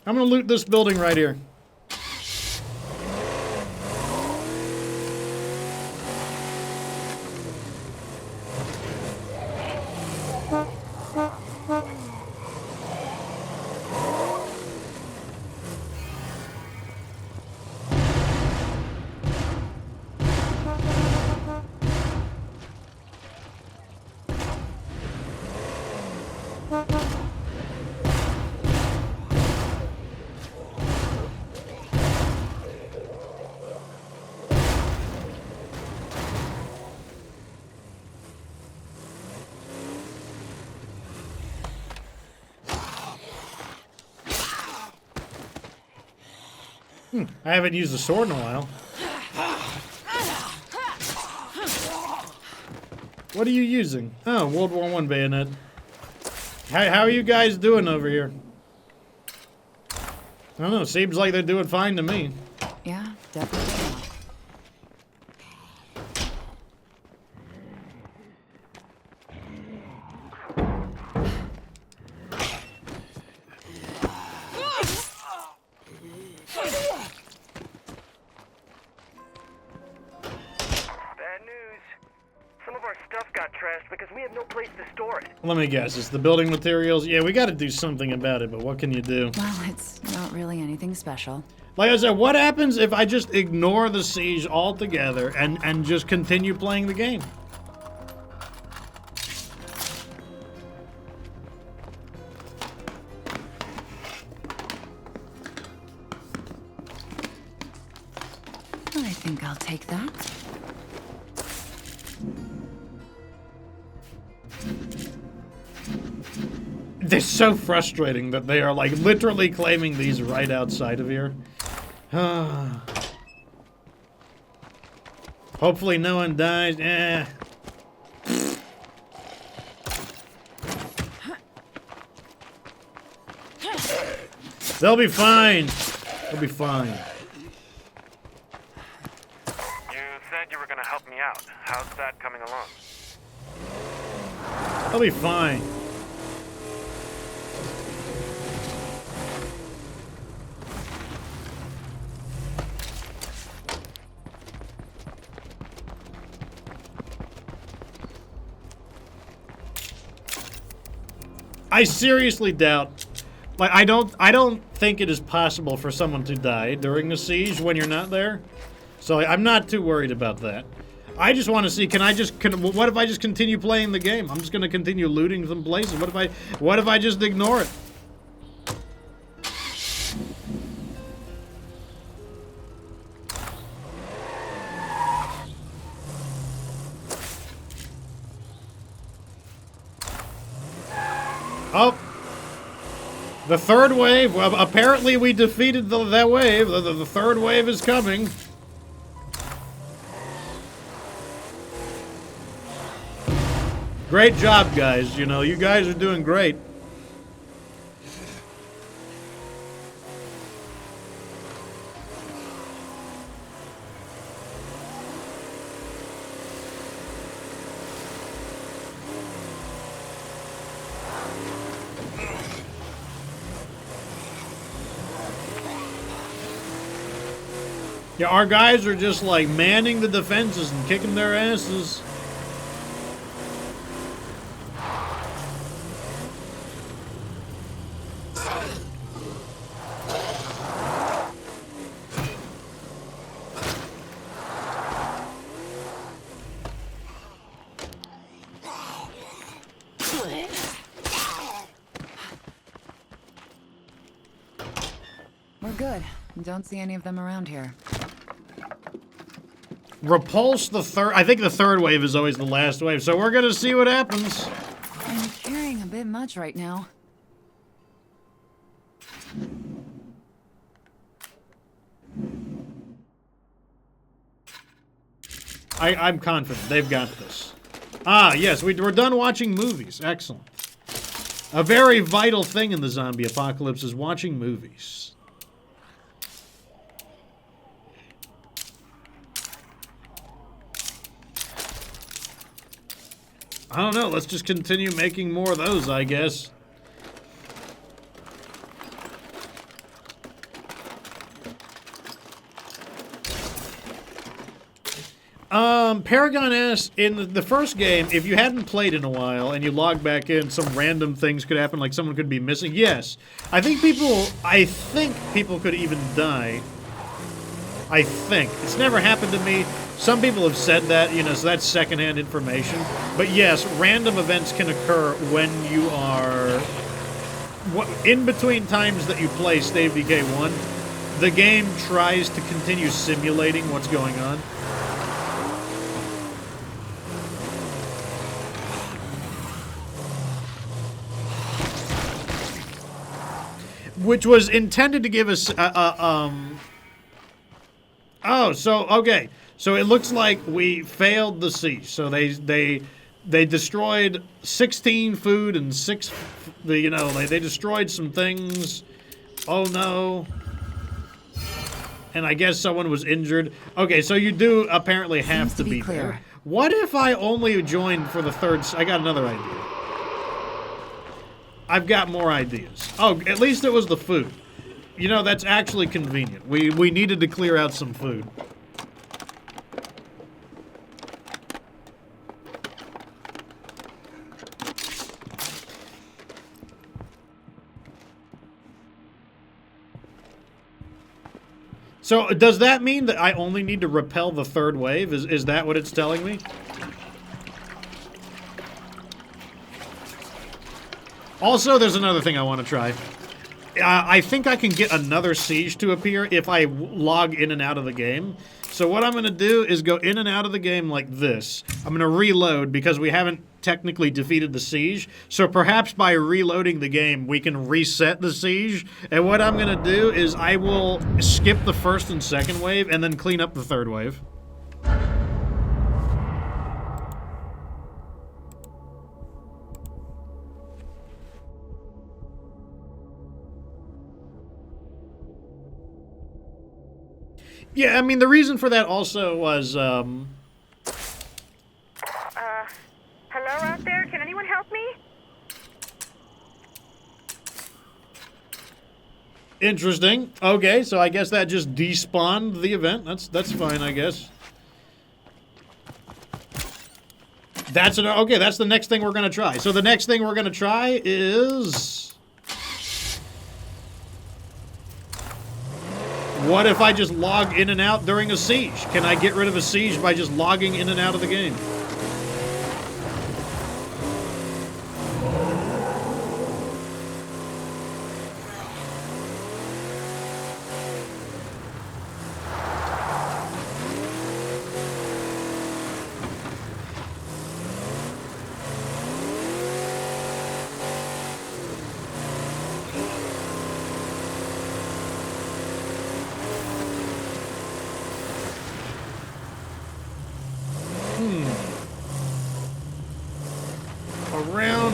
A: I'm gonna loot this building right here. I haven't used the sword in a while. What are you using? Oh, World War I bayonet. How are you guys doing over here? I don't know, seems like they're doing fine to me.
C: Yeah, definitely.
A: Let me guess, it's the building materials? Yeah, we gotta do something about it, but what can you do?
C: Well, it's not really anything special.
A: Like I said, what happens if I just ignore the siege altogether and just continue playing the game?
C: I think I'll take that.
A: They're so frustrating that they are, like, literally claiming these right outside of here. Hopefully no one dies. Eh. They'll be fine. They'll be fine.
E: You said you were gonna help me out. How's that coming along?
A: They'll be fine. I seriously doubt, like, I don't think it is possible for someone to die during a siege when you're not there. So I'm not too worried about that. I just want to see, what if I just continue playing the game? I'm just going to continue looting some places. What if I just ignore it? The third wave, well, apparently we defeated that wave. The third wave is coming. Great job, guys. You know, you guys are doing great. Yeah, our guys are just like manning the defenses and kicking their asses.
C: We're good. Don't see any of them around here.
A: Repulse the third. I think the third wave is always the last wave, so we're gonna see what happens.
C: I'm carrying a bit much right now.
A: I'm confident they've got this. Ah, yes, we're done watching movies. Excellent. A very vital thing in the zombie apocalypse is watching movies. I don't know, let's just continue making more of those, I guess. Paragon asks, in the first game, if you hadn't played in a while and you log back in, some random things could happen, like someone could be missing. Yes. I think people could even die. I think. It's never happened to me. Some people have said that, you know, so that's secondhand information. But yes, random events can occur when you are... in between times that you play Stave Decay 1, the game tries to continue simulating what's going on. Which was intended to give us, oh, so, okay. So it looks like we failed the siege. So they destroyed 16 food and 6, you know, they destroyed some things. Oh, no. And I guess someone was injured. Okay, so you do apparently have to be
C: clear.
A: there. What if I only joined for the third... I got another idea. I've got more ideas. Oh, at least it was the food. You know, that's actually convenient. We needed to clear out some food. So, does that mean that I only need to repel the third wave? Is that what it's telling me? Also, there's another thing I want to try. I think I can get another siege to appear if I log in and out of the game. So what I'm going to do is go in and out of the game like this. I'm going to reload because we haven't technically defeated the siege. So perhaps by reloading the game, we can reset the siege. And what I'm going to do is I will skip the first and second wave and then clean up the third wave. Yeah, I mean, the reason for that also was,
F: hello out there? Can anyone help me?
A: interesting. Okay, so I guess that just despawned the event. That's fine, I guess. Okay, that's the next thing we're gonna try. So the next thing we're gonna try is... what if I just log in and out during a siege? Can I get rid of a siege by just logging in and out of the game?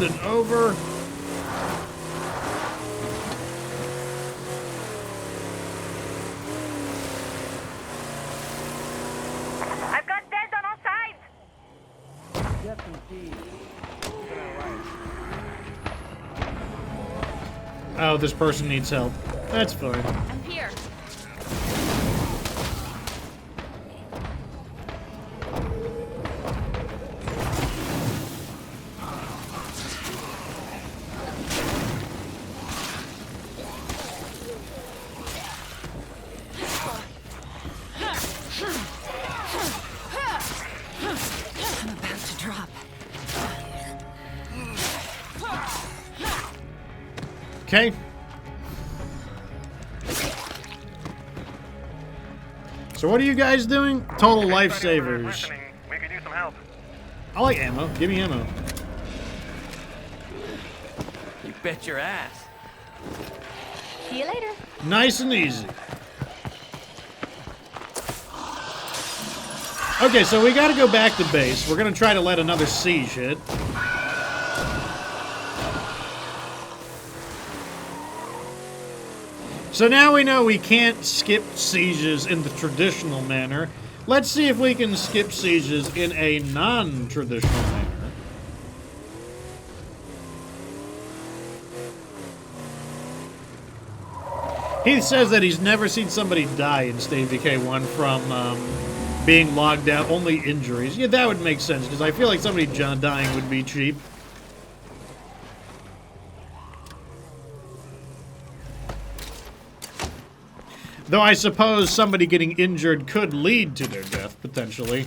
A: and over.
F: I've got deads on all sides.
A: Oh, this person needs help. That's fine.
D: I'm here.
C: I'm about to drop.
A: Okay. So what are you guys doing? Total lifesavers.
E: Listening, we could use some help.
A: I like ammo. Give me ammo.
G: You bet your ass.
F: See you later.
A: Nice and easy. Okay, so we gotta go back to base. We're gonna try to let another siege hit. So now we know we can't skip sieges in the traditional manner. Let's see if we can skip sieges in a non-traditional manner. He says that he's never seen somebody die in State of Decay 1 from being logged out, only injuries. Yeah, that would make sense, because I feel like somebody dying would be cheap. Though I suppose somebody getting injured could lead to their death, potentially.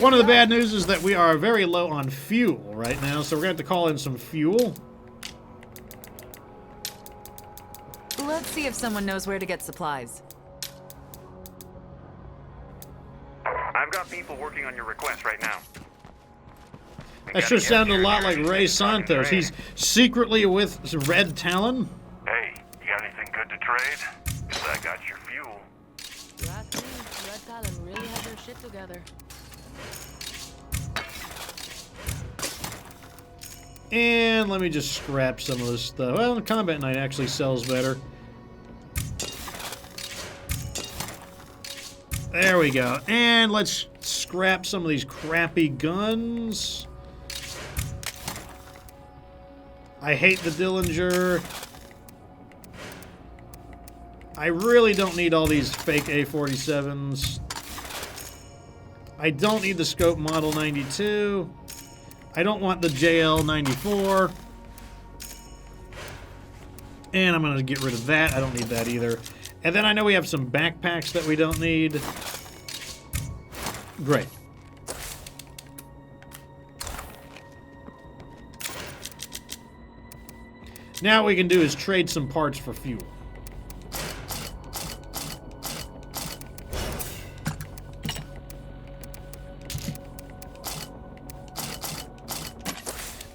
A: One of the bad news is that we are very low on fuel right now, so we're going to have to call in some fuel.
C: Let's see if someone knows where to get supplies.
E: I've got people working on your request right now.
A: That sure sounded a lot like Ray Santos. He's secretly with Red Talon.
E: Hey, you got anything good to trade? Because I got your fuel.
H: You ask me, Red Talon really has their shit together.
A: And let me just scrap some of this stuff. Well, the Combat Knight actually sells better. There we go. And let's scrap some of these crappy guns. I hate the Dillinger. I really don't need all these fake A47s. I don't need the Scope Model 92. I don't want the JL94. And I'm going to get rid of that. I don't need that either. And then I know we have some backpacks that we don't need. Great. Now what we can do is trade some parts for fuel.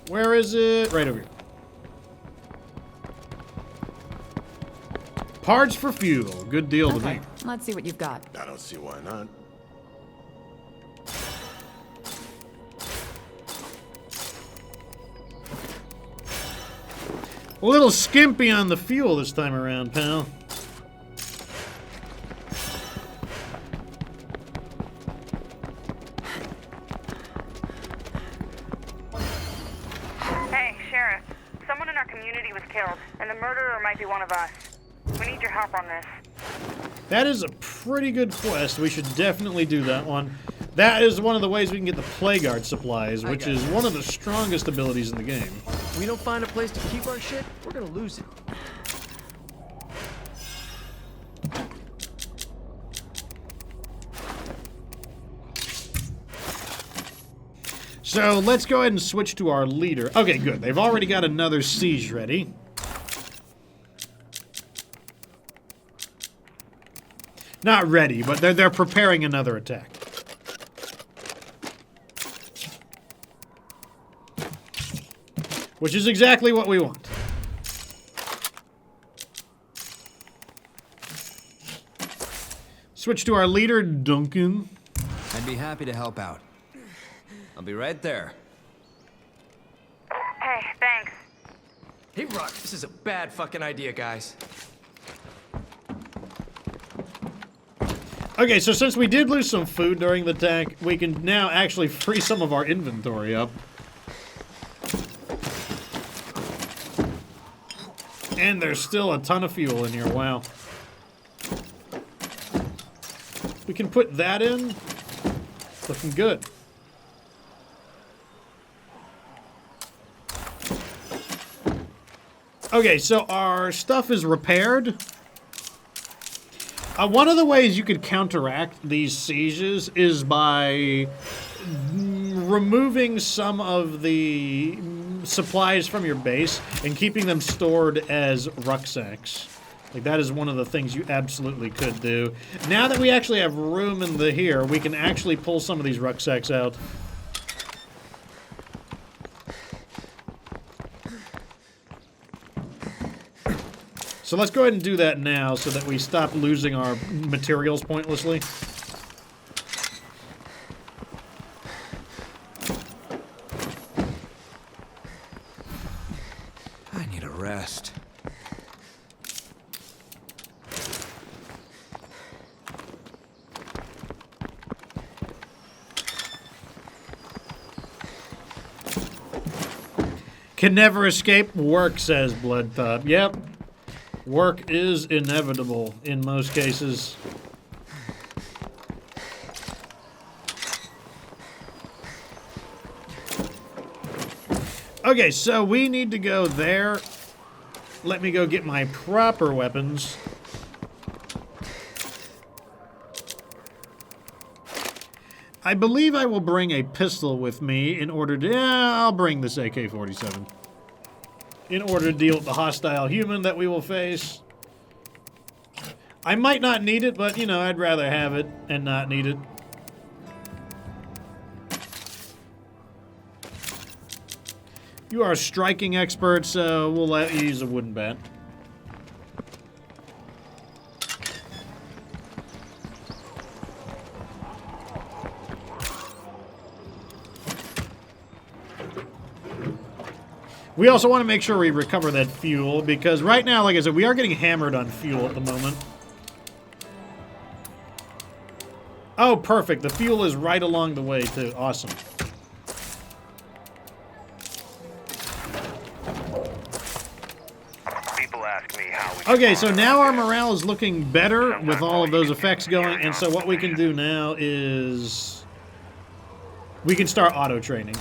A: Where is it? Right over here. Parts for fuel. Good deal to me.
C: Let's see what you've got.
I: I don't see why not.
A: A little skimpy on the fuel this time around, pal.
F: Hey, Sheriff. Someone in our community was killed, and the murderer might be one of us. We need your help on this.
A: That is a pretty good quest. We should definitely do that one. That is one of the ways we can get the Plague Art supplies, which is one of the strongest abilities in the game.
G: If we don't find a place to keep our shit, we're gonna lose it.
A: So let's go ahead and switch to our leader. Okay, good. They've already got another siege ready. Not ready, but they're preparing another attack. Which is exactly what we want. Switch to our leader, Duncan.
B: I'd be happy to help out. I'll be right there.
F: Hey, thanks.
G: Hey, Rock, this is a bad fucking idea, guys.
A: Okay, so since we did lose some food during the attack, we can now actually free some of our inventory up. And there's still a ton of fuel in here, wow. We can put that in. Looking good. Okay, so our stuff is repaired. One of the ways you could counteract these sieges is by removing some of the supplies from your base and keeping them stored as rucksacks. Like, that is one of the things you absolutely could do. Now that we actually have room in the here, we can actually pull some of these rucksacks out. So let's go ahead and do that now so that we stop losing our materials pointlessly.
B: I need a rest.
A: Can never escape work, says Bloodtop. Yep. Work is inevitable in most cases. Okay, so we need to go there. Let me go get my proper weapons. I believe I will bring a pistol with me in order to... Yeah, I'll bring this AK-47. In order to deal with the hostile human that we will face. I might not need it, but, you know, I'd rather have it and not need it. You are a striking expert, so we'll let you use a wooden bat. We also want to make sure we recover that fuel, because right now, like I said, we are getting hammered on fuel at the moment. Oh, perfect. The fuel is right along the way, too. Awesome.
E: People ask me how we
A: Okay, so now our morale is looking better with all of those effects going, and so what we can do now is... we can start auto-training.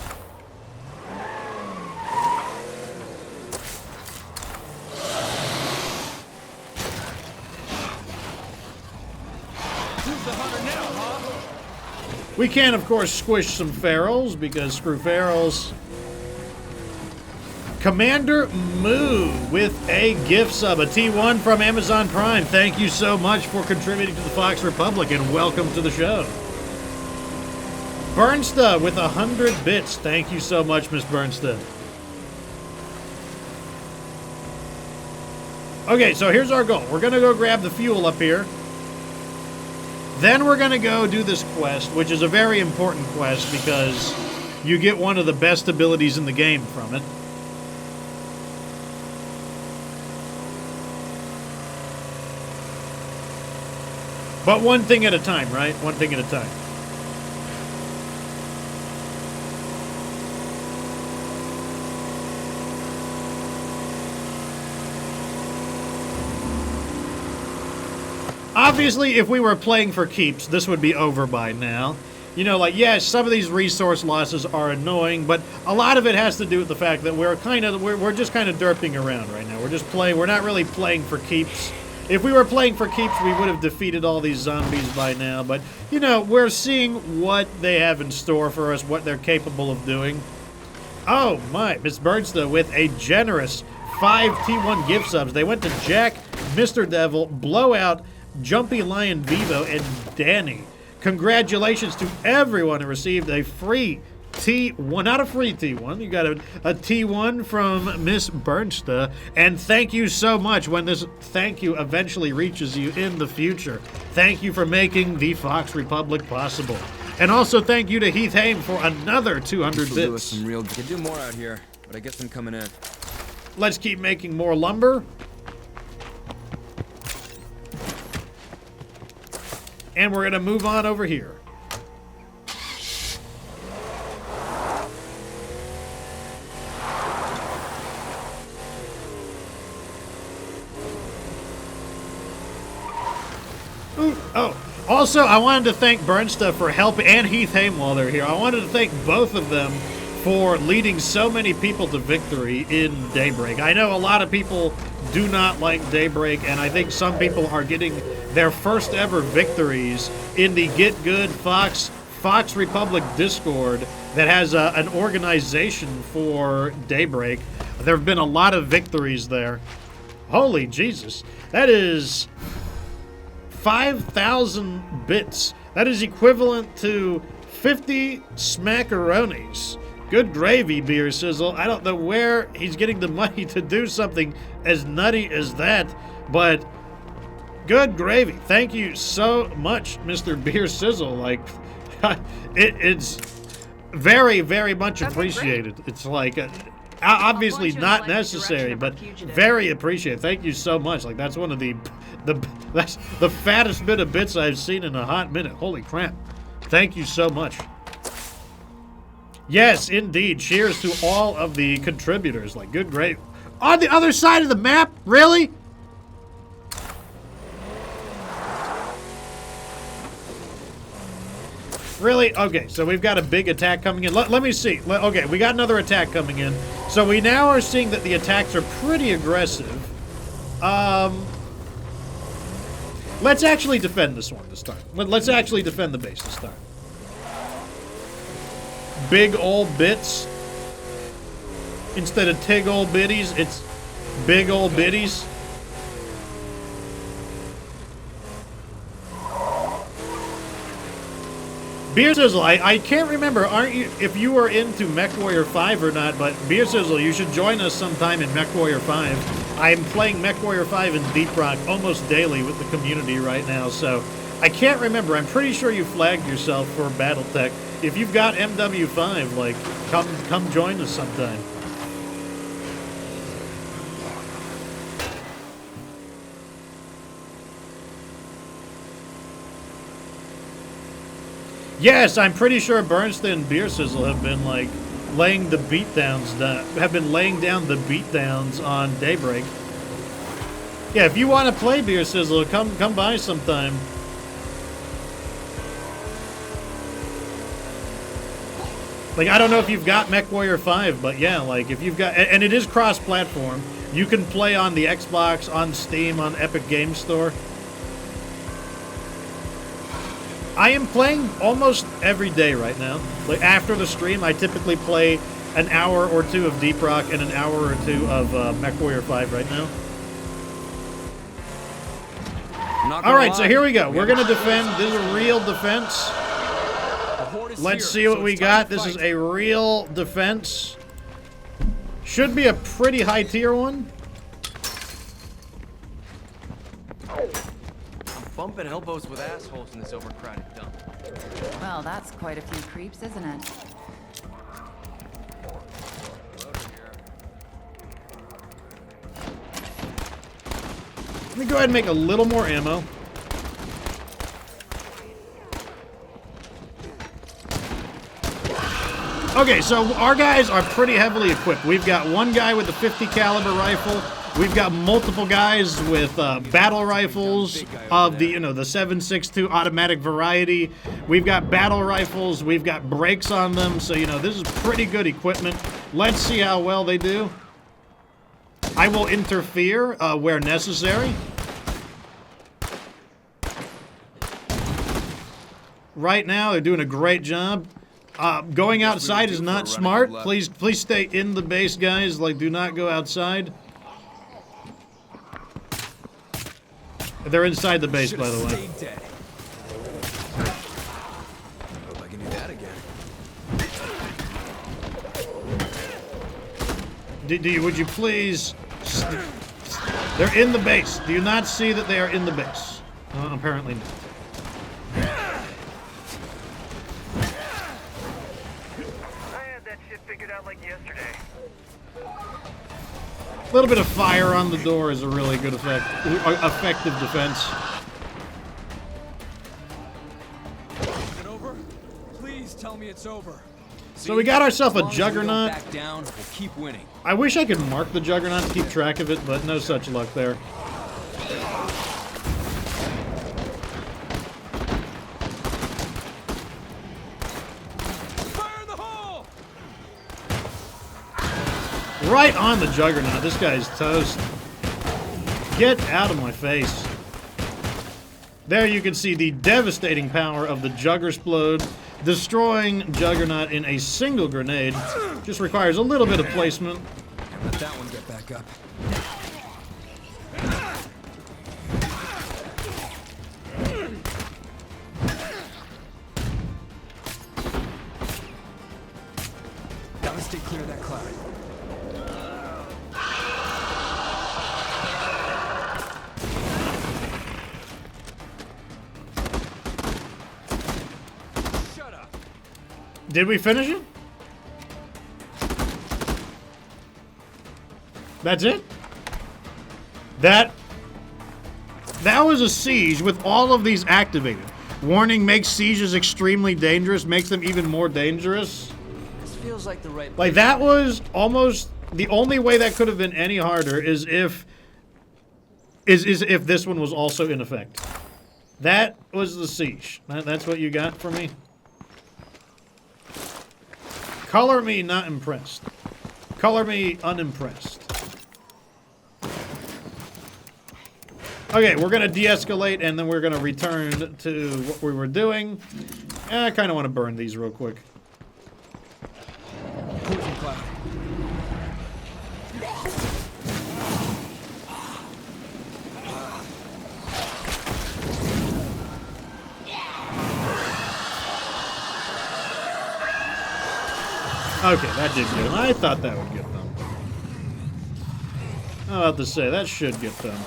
A: We can, of course, squish some ferals, because screw ferals. Commander Moo with a gift sub, a T1 from Amazon Prime. Thank you so much for contributing to the Fox Republic, and welcome to the show. Bernsta with 100 bits. Thank you so much, Miss Bernsta. Okay, so here's our goal. We're going to go grab the fuel up here. Then we're going to go do this quest, which is a very important quest because you get one of the best abilities in the game from it. But one thing at a time, right? One thing at a time. Obviously, if we were playing for keeps, this would be over by now. You know, like, yes, some of these resource losses are annoying, but a lot of it has to do with the fact that we're just kind of derping around right now. We're just playing, we're not really playing for keeps. If we were playing for keeps, we would have defeated all these zombies by now, but, you know, we're seeing what they have in store for us, what they're capable of doing. Oh, my, Miss Bernsta with a generous 5 T1 gift subs. They went to Jack, Mr. Devil, Blowout, Jumpy Lion Vivo, and Danny. Congratulations to everyone who received a free T1, not a free T1, you got a T1 from Miss Bernsta, and thank you so much when this thank you eventually reaches you in the future. Thank you for making the Fox Republic possible. And also thank you to Heath Haim for another 200
B: This'll do us
A: bits.
B: some real. Could do more out here, but I guess I'm coming in.
A: Let's keep making more lumber. And we're gonna move on over here. Ooh, oh, also, I wanted to thank Burnstuff for helping, and Heath Haim while they're here. I wanted to thank both of them for leading so many people to victory in Daybreak. I know a lot of people do not like Daybreak, and I think some people are getting their first ever victories in the Get Good Fox Republic Discord that has an organization for Daybreak. There have been a lot of victories there. Holy Jesus. That is 5,000 bits. That is equivalent to 50 smackaronis. Good gravy, Beer Sizzle. I don't know where he's getting the money to do something as nutty as that, but good gravy. Thank you so much, Mr. Beer Sizzle. Like, it's very, very much appreciated. It's like, obviously not necessary, but very appreciated. Thank you so much. Like, that's one of that's the fattest bit of bits I've seen in a hot minute. Holy crap. Thank you so much. Yes, indeed. Cheers to all of the contributors. Like, good, great. On the other side of the map? Really? Really? Okay, so we've got a big attack coming in. Let me see. Okay, we got another attack coming in. So we now are seeing that the attacks are pretty aggressive. Let's actually defend this one this time. Let's actually defend the base this time. Big old bits. Instead of tig old biddies, it's big old biddies. Beer Sizzle, I can't remember, aren't you, if you were into MechWarrior 5 or not, but Beer Sizzle, you should join us sometime in MechWarrior 5. I'm playing MechWarrior 5 in Deep Rock almost daily with the community right now, so I can't remember. I'm pretty sure you flagged yourself for Battletech. If you've got MW5, like, come join us sometime. Yes, I'm pretty sure Bernstein and Beer Sizzle have been, like, laying the beatdowns down, have been laying down the beatdowns on Daybreak. Yeah, if you want to play Beer Sizzle, come by sometime. Like, I don't know if you've got MechWarrior 5, but yeah, like, if you've got, and it is cross-platform. You can play on the Xbox, on Steam, on Epic Games Store. I am playing almost every day right now. Like, after the stream, I typically play an hour or two of Deep Rock and an hour or two of MechWarrior 5 right now. All right, so here we go. We're going to defend. This is a real defense. Let's see what we got. This is a real defense. Should be a pretty high tier one.
G: Bumping elbows with assholes in this overcrowded dump.
C: Well, that's quite a few creeps, isn't it?
A: Let me go ahead and make a little more ammo. Okay, so our guys are pretty heavily equipped. We've got one guy with a 50 caliber rifle. We've got multiple guys with battle rifles of the, the 7.62 automatic variety. We've got battle rifles. We've got brakes on them. So, this is pretty good equipment. Let's see how well they do. I will interfere where necessary. Right now, they're doing a great job. Going outside is not smart. Please stay in the base, guys. Like, do not go outside. They're inside the base, by the way.
B: Hope I can do that again.
A: Would you please? They're in the base. Do you not see that they are in the base? Apparently not.
E: it figured out like yesterday.
A: A little bit of fire on the door is a really good effective defense.
B: Is it over? Please tell me it's over.
A: So we got ourselves a
B: As long as we don't
A: Juggernaut.
B: back down, we'll keep winning.
A: I wish I could mark the Juggernaut to keep track of it, but no such luck there.
B: Fire in the hole!
A: Right on the Juggernaut. This guy's toast. Get out of my face. There you can see the devastating power of the Juggersplode. Destroying Juggernaut in a single grenade just requires a little bit of placement.
B: And let that one get back up. Gotta stay clear of that cloud. Shut up.
A: Did we finish it? That's it? That was a siege with all of these activated. Warning makes sieges extremely dangerous, makes them even more dangerous.
B: This feels like the right
A: Like, that was almost the only way that could have been any harder is if this one was also in effect. That was the siege. That's what you got for me? Color me not impressed. Color me unimpressed. Okay, we're going to de-escalate, and then we're going to return to what we were doing. I kind of want to burn these real quick.
B: Poison cloud.
A: Okay, that did get them. I thought that would get them. I'm about to say, that should get them.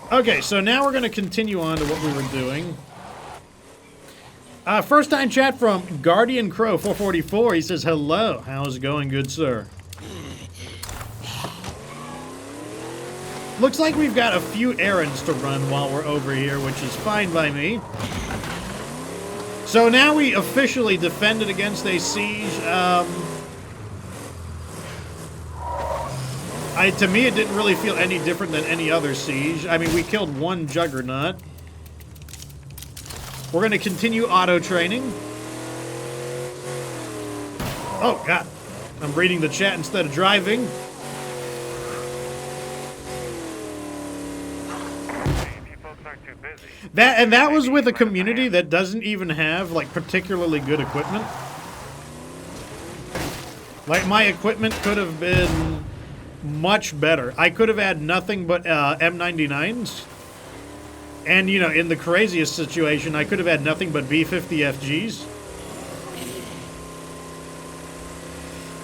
A: Okay, so now we're going to continue on to what we were doing. First time chat from Guardian Crow 444. He says, hello. How's it going, good sir? Looks like we've got a few errands to run while we're over here, which is fine by me. So now we officially defended against a siege. To me, it didn't really feel any different than any other siege. I mean, we killed one Juggernaut. We're going to continue auto-training. Oh, God. I'm reading the chat instead of driving.
E: You folks aren't too busy.
A: That was with a community that doesn't even have, like, particularly good equipment. Like, my equipment could have been much better. I could have had nothing but M99s. And, you know, in the craziest situation, I could have had nothing but B50FGs.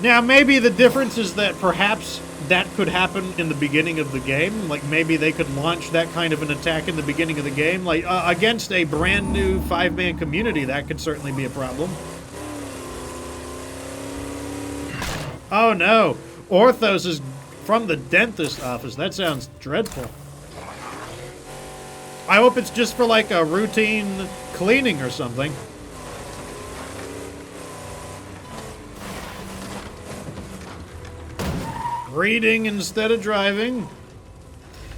A: Now, maybe the difference is that perhaps that could happen in the beginning of the game. Like, maybe they could launch that kind of an attack in the beginning of the game. Like, against a brand new 5-man community, that could certainly be a problem. Oh, no. Orthos is from the dentist office. That sounds dreadful. I hope it's just for, like, a routine cleaning or something. Reading instead of driving.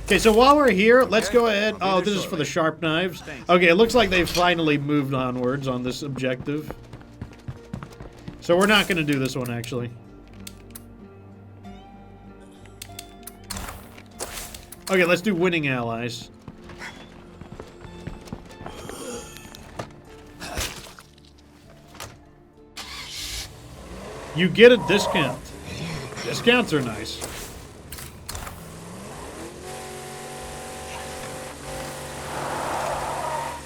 A: Okay, so while we're here, let's go ahead. Oh, this is for the sharp knives. Okay, it looks like they've finally moved onwards on this objective. So we're not going to do this one, actually. Okay, let's do winning allies. You get a discount. Discounts are nice.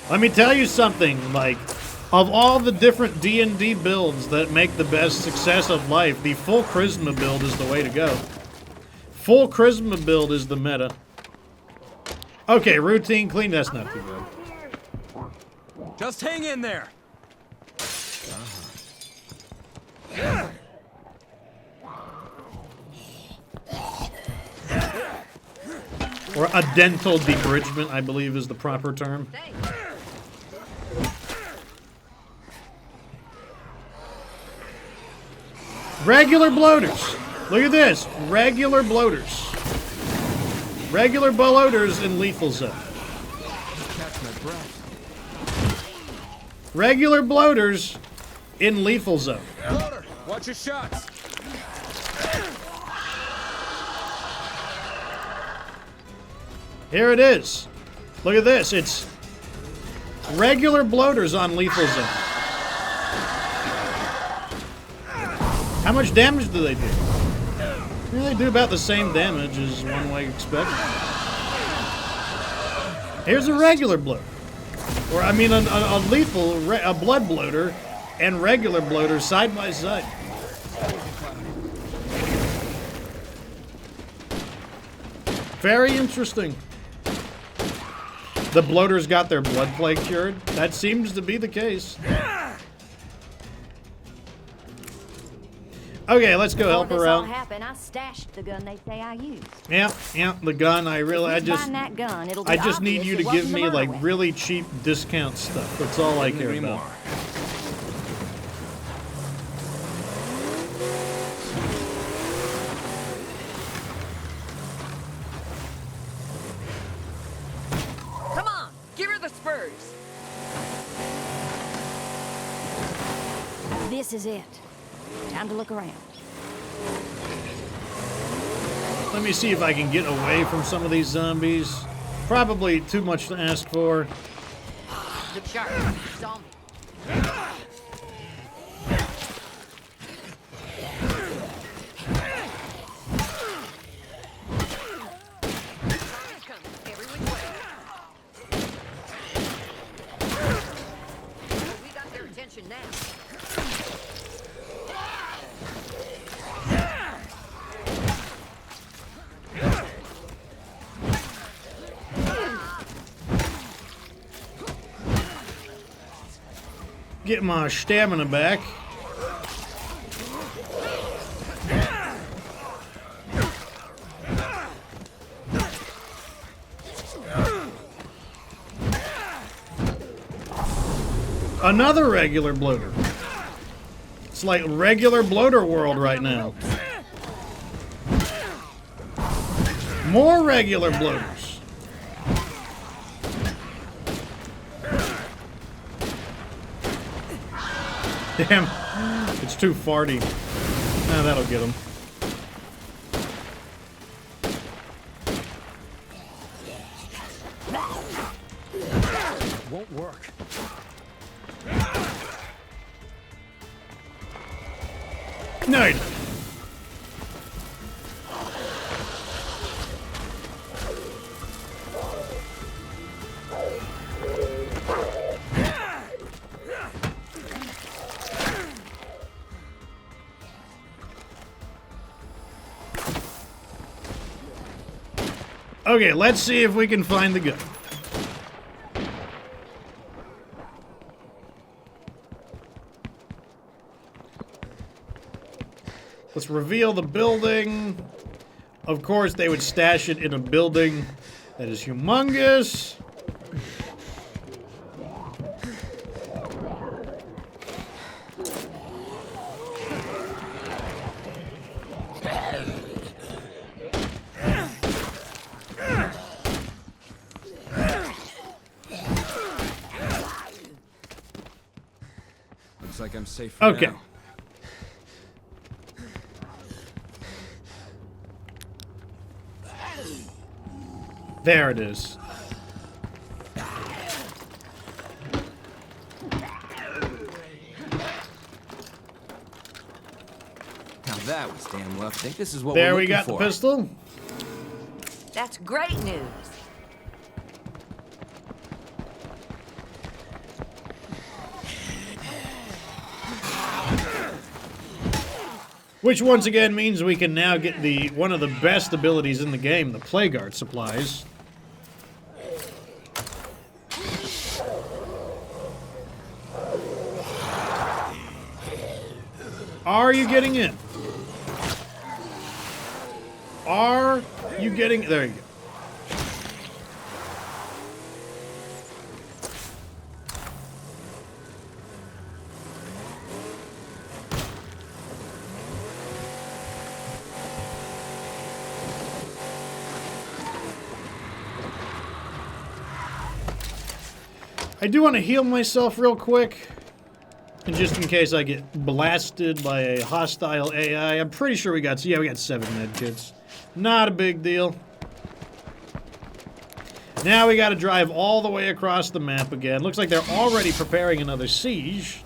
A: Let me tell you something, like, of all the different D&D builds that make the best success of life, the full Charisma build is the way to go. Full Charisma build is the meta. Okay, routine clean, that's not too bad.
B: Just hang in there.
A: Or a dental debridgement, I believe is the proper term. Regular bloaters. Look at this. Regular bloaters. Regular bloaters in lethal zone.
B: Catch my breath.
A: Regular bloaters in lethal zone.
B: Bloater, watch your shots.
A: Here it is. Look at this. It's regular bloaters on lethal zone. How much damage do they do? Well, they do about the same damage as one might expect. Here's a regular bloater. Or, I mean, a lethal, a blood bloater and regular bloater side by side. Very interesting. The bloaters got their blood plague cured. That seems to be the case. Okay, let's go help her out.
I: Happened, I stashed the gun they say I used.
A: Yeah, the gun. I just
I: that gun, it'll be
A: I just need you to
I: obvious it
A: give me
I: wasn't the
A: like
I: murder
A: really cheap discount stuff. That's all I care about.
H: Come on, give her the spurs.
I: weapon. This is it. Time to look around.
A: Let me see if I can get away from some of these zombies. Probably too much to ask for.
H: Look sharp. Zombie. Every which way. We got their attention now.
A: Get my stamina back. Another regular bloater. It's like regular bloater world right now. More regular bloaters. Damn, it's too farty. Ah, that'll get him.
B: Won't work.
A: No, you don't. Okay, let's see if we can find the gun. Let's reveal the building. Of course, they would stash it in a building that is humongous.
B: Looks like I'm safe for
A: Okay.
B: now.
A: There it is.
B: Now that was damn well. I think this is what
A: There
B: we're
A: we
B: looking
A: got
B: for.
A: the pistol.
H: That's great news.
A: Which once again means we can now get the one of the best abilities in the game, the Plague Art supplies. Are you getting in? Are you getting... There you go. I do want to heal myself real quick. And just in case I get blasted by a hostile AI. I'm pretty sure we got 7 med kits. Not a big deal. Now we got to drive all the way across the map again. Looks like they're already preparing another siege.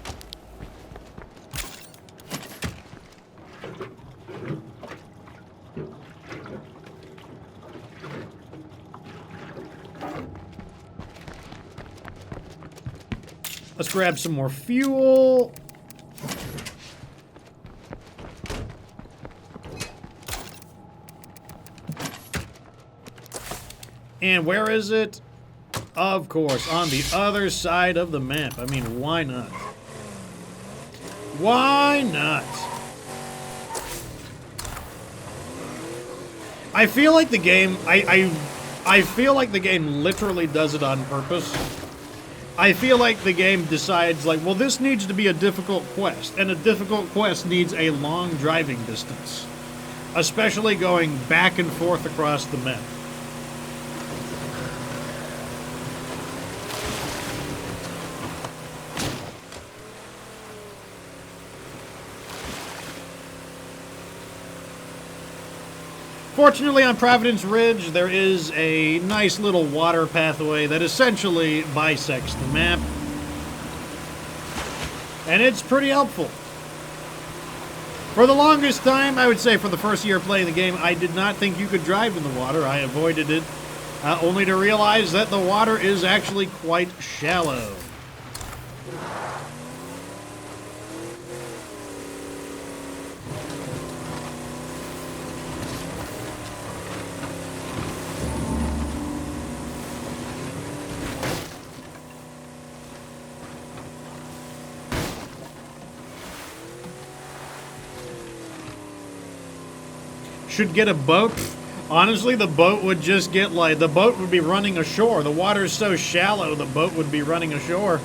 A: Let's grab some more fuel. And where is it? Of course, on the other side of the map. I mean, why not? Why not? I feel like the game... I feel like the game literally does it on purpose. I feel like the game decides, like, well, this needs to be a difficult quest, and a difficult quest needs a long driving distance. Especially going back and forth across the map. Fortunately, on Providence Ridge, there is a nice little water pathway that essentially bisects the map. And it's pretty helpful. For the longest time, I would say for the first year playing the game, I did not think you could drive in the water. I avoided it, only to realize that the water is actually quite shallow. Should get a boat. Honestly, the boat would just get like... The boat would be running ashore. The water's so shallow, the boat would be running ashore.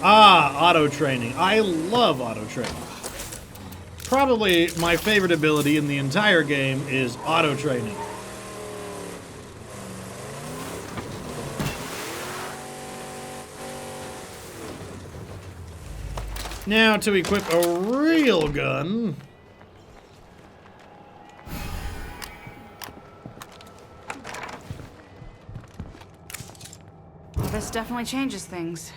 A: Ah, auto training. I love auto training. Probably my favorite ability in the entire game is auto training. Now to equip a real gun.
D: Well, this definitely changes things.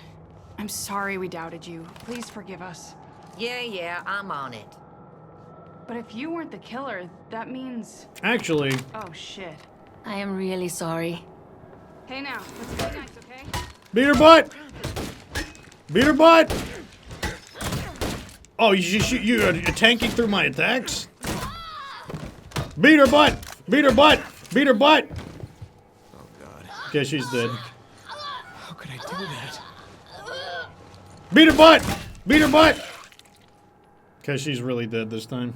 D: I'm sorry we doubted you. Please forgive us.
H: Yeah, I'm on it.
D: But if you weren't the killer, that means...
A: Actually...
D: Oh, shit.
H: I am really sorry.
D: Hey now, let's play nice, okay?
A: Beat her butt! Beat her butt! Oh, you're tanking through my attacks? Beat her butt! Beat her butt! Beat her butt!
G: Oh, God.
A: Okay, she's dead.
G: How could I do that?
A: Beat her butt! Beat her butt! Okay, she's really dead this time.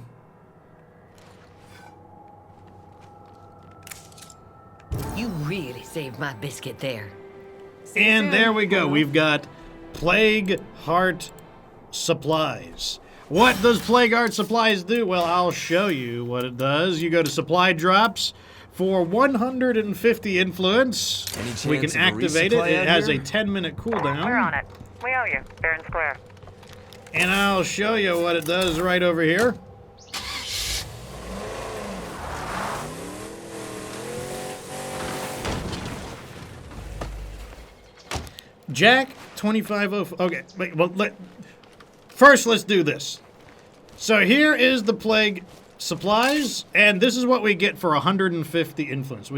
H: You really saved my biscuit there.
A: And there we go. We've got Plague Heart Supplies. What does Plague Heart Supplies do? Well, I'll show you what it does. You go to Supply Drops. For 150 influence, we can activate it. It has a 10-minute cooldown.
F: We're on it. We owe you, fair and square.
A: And I'll show you what it does right over here. Jack, 2504. Okay, wait, well, first let's do this. So here is the plague supplies, and this is what we get for 150 influence.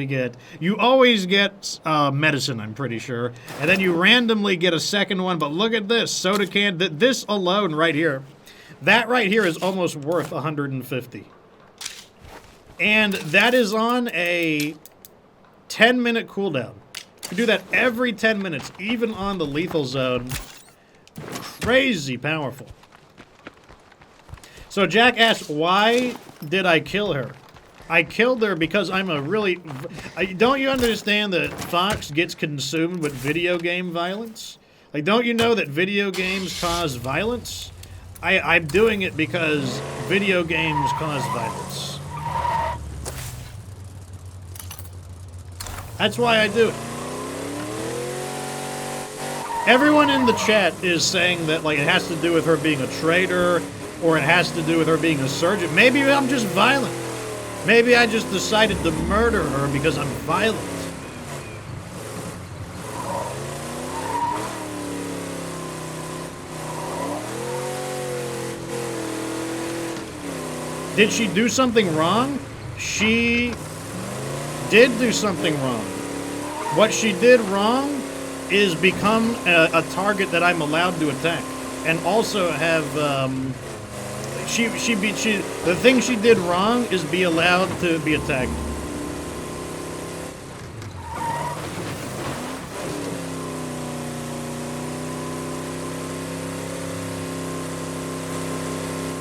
A: You always get medicine, I'm pretty sure, and then you randomly get a second one, but look at this, soda can, this alone right here That right here is almost worth 150. And that is on a 10-minute cooldown. You do that every 10 minutes, even on the lethal zone. Crazy powerful. So Jack asked, why did I kill her? I killed her because I'm a really... Don't you understand that Fox gets consumed with video game violence? Like, don't you know that video games cause violence? I'm doing it because video games cause violence. That's why I do it. Everyone in the chat is saying that, like, it has to do with her being a traitor, or it has to do with her being a surgeon. Maybe I'm just violent. Maybe I just decided to murder her because I'm violent. Did she do something wrong? She did do something wrong. What she did wrong is become a target that I'm allowed to attack, and also have the thing she did wrong is be allowed to be attacked.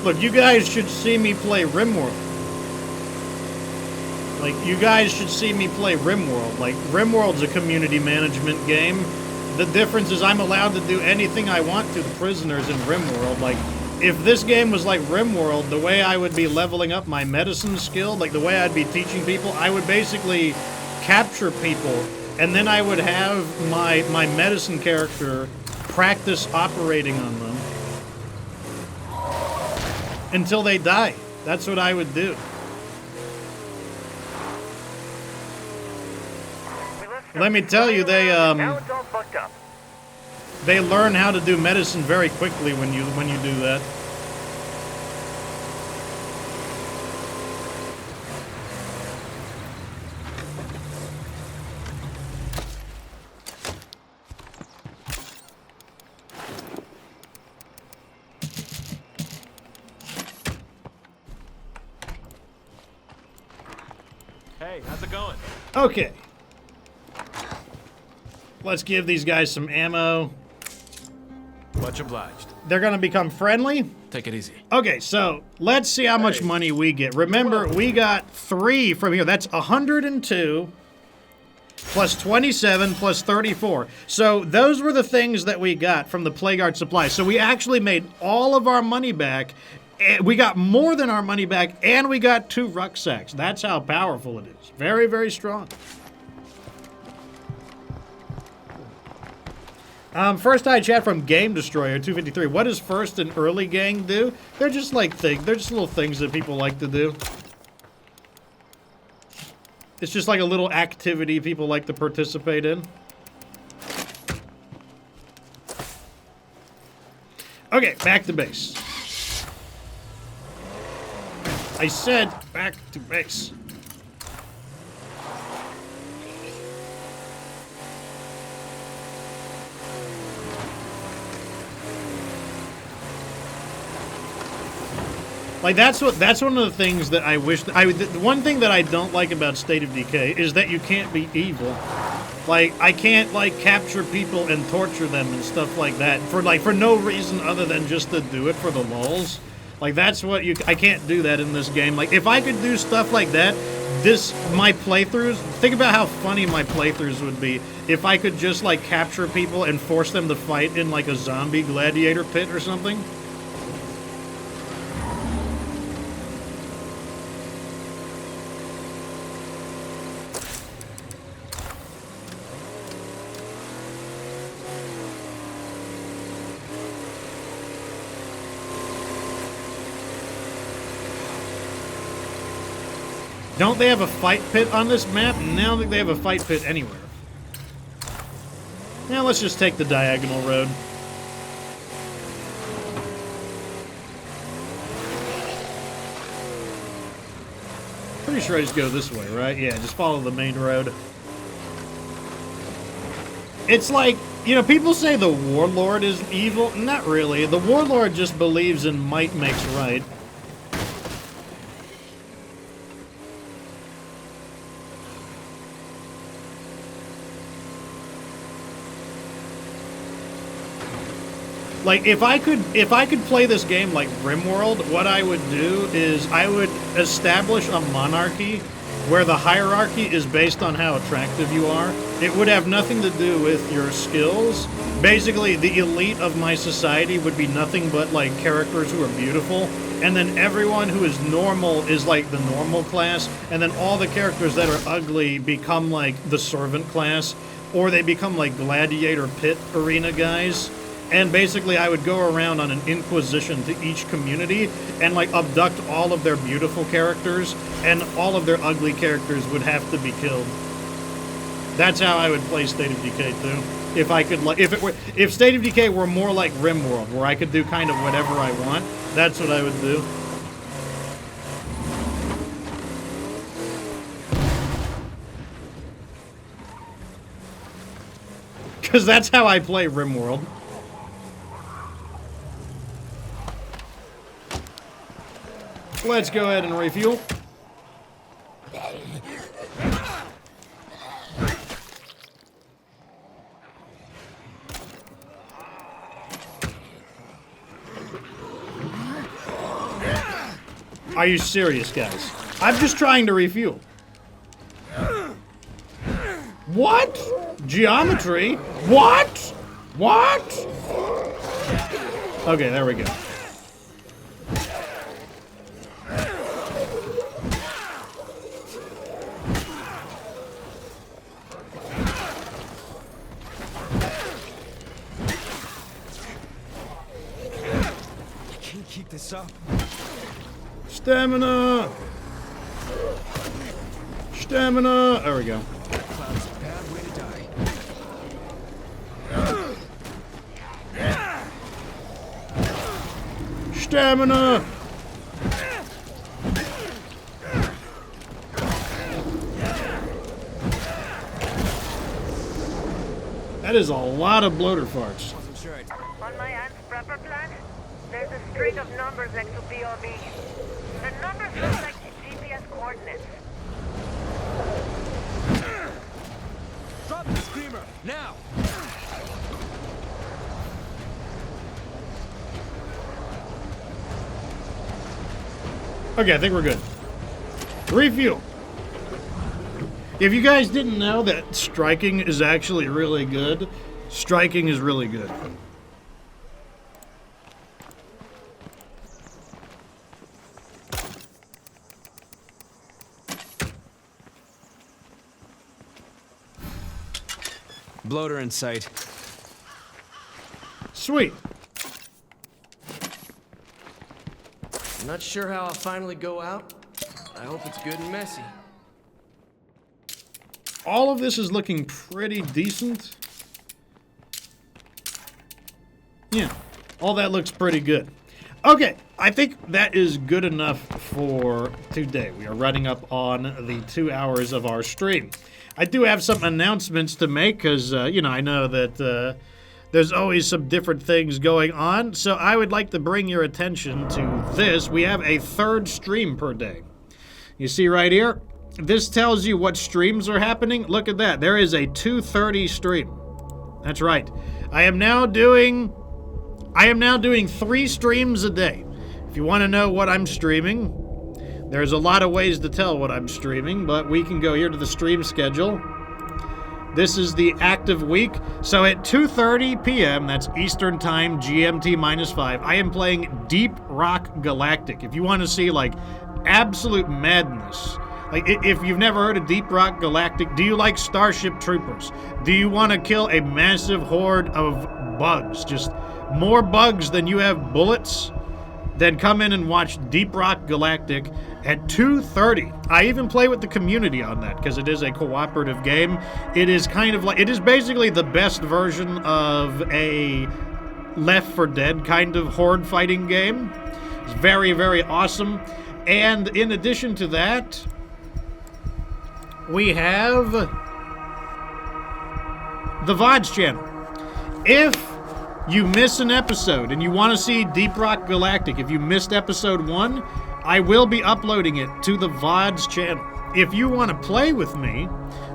A: Look, you guys should see me play RimWorld. Like, you guys should see me play RimWorld. Like, RimWorld's a community management game. The difference is I'm allowed to do anything I want to the prisoners in RimWorld. Like, if this game was like RimWorld, the way I would be leveling up my medicine skill, like the way I'd be teaching people, I would basically capture people, and then I would have my medicine character practice operating on them until they die. That's what I would do. Let me tell you, they learn how to do medicine very quickly when you do that.
G: Hey, how's it going?
A: Okay. Let's give these guys some ammo.
G: Much obliged.
A: They're gonna become friendly.
G: Take it easy.
A: Okay, so let's see how much money we get. Remember, we got 3 from here. That's 102 plus 27 plus 34. So those were the things that we got from the Plague Art Supply. So we actually made all of our money back. We got more than our money back, and we got 2 rucksacks. That's how powerful it is. Very, very strong. First eye chat from Game Destroyer 253. What does first and early gang do? They're just like things. They're just little things that people like to do. It's just like a little activity people like to participate in. Okay, back to base. I said back to base. Like, that's one of the things that I wish... the one thing that I don't like about State of Decay is that you can't be evil. Like, I can't, like, capture people and torture them and stuff like that for no reason other than just to do it for the lulz. Like, that's what I can't do that in this game. Like, if I could do stuff like that, my playthroughs... Think about how funny my playthroughs would be if I could just, like, capture people and force them to fight in, like, a zombie gladiator pit or something. Don't they have a fight pit on this map? I don't think they have a fight pit anywhere. Now let's just take the diagonal road. Pretty sure I just go this way, right? Yeah, just follow the main road. It's like You know, people say the Warlord is evil. Not really. The Warlord just believes in might makes right. Like, if I could play this game like RimWorld, what I would do is I would establish a monarchy where the hierarchy is based on how attractive you are. It would have nothing to do with your skills. Basically, the elite of my society would be nothing but, like, characters who are beautiful, and then everyone who is normal is, like, the normal class, and then all the characters that are ugly become, like, the servant class, or they become, like, gladiator pit arena guys. And basically, I would go around on an inquisition to each community and, like, abduct all of their beautiful characters, and all of their ugly characters would have to be killed. That's how I would play State of Decay 2. If I could, like, if State of Decay were more like RimWorld, where I could do kind of whatever I want, that's what I would do. Because that's how I play RimWorld. Let's go ahead and refuel. Are you serious, guys? I'm just trying to refuel. What? Geometry? What? What? Okay, there we go.
B: Keep this up.
A: Stamina! Stamina! There we go.
B: Cloud's a bad way to die.
A: Stamina! That is a lot of bloater farts.
B: Wasn't sure I'd...
F: On my aunt's prepper plant, there's a string of numbers next to VODs. The numbers look like GPS coordinates.
B: Drop the screamer, now!
A: Okay, I think we're good. Refuel. If you guys didn't know that striking is actually really good, striking is really good.
B: Bloater in sight.
A: Sweet.
G: I'm not sure how I'll finally go out. I hope it's good and messy.
A: All of this is looking pretty decent. Yeah, all that looks pretty good. Okay, I think that is good enough for today. We are running up on the 2 hours of our stream. I do have some announcements to make because, you know, I know that there's always some different things going on. So I would like to bring your attention to this. We have a third stream per day. You see right here? This tells you what streams are happening. Look at that. There is a 2:30 stream. That's right. I am now doing 3 streams a day. If you want to know what I'm streaming, there's a lot of ways to tell what I'm streaming, but we can go here to the stream schedule. This is the active week. So at 2:30 p.m., that's Eastern Time, GMT -5, I am playing Deep Rock Galactic. If you want to see, like, absolute madness. Like, if you've never heard of Deep Rock Galactic, do you like Starship Troopers? Do you want to kill a massive horde of bugs? Just more bugs than you have bullets? Then come in and watch Deep Rock Galactic at 2:30. I even play with the community on that because it is a cooperative game. It is kind of like, it is basically the best version of a Left 4 Dead kind of horde fighting game. It's very, very awesome. And in addition to that, we have the VODs channel. If you miss an episode and you want to see Deep Rock Galactic, if you missed episode 1, I will be uploading it to the VODs channel. If you want to play with me,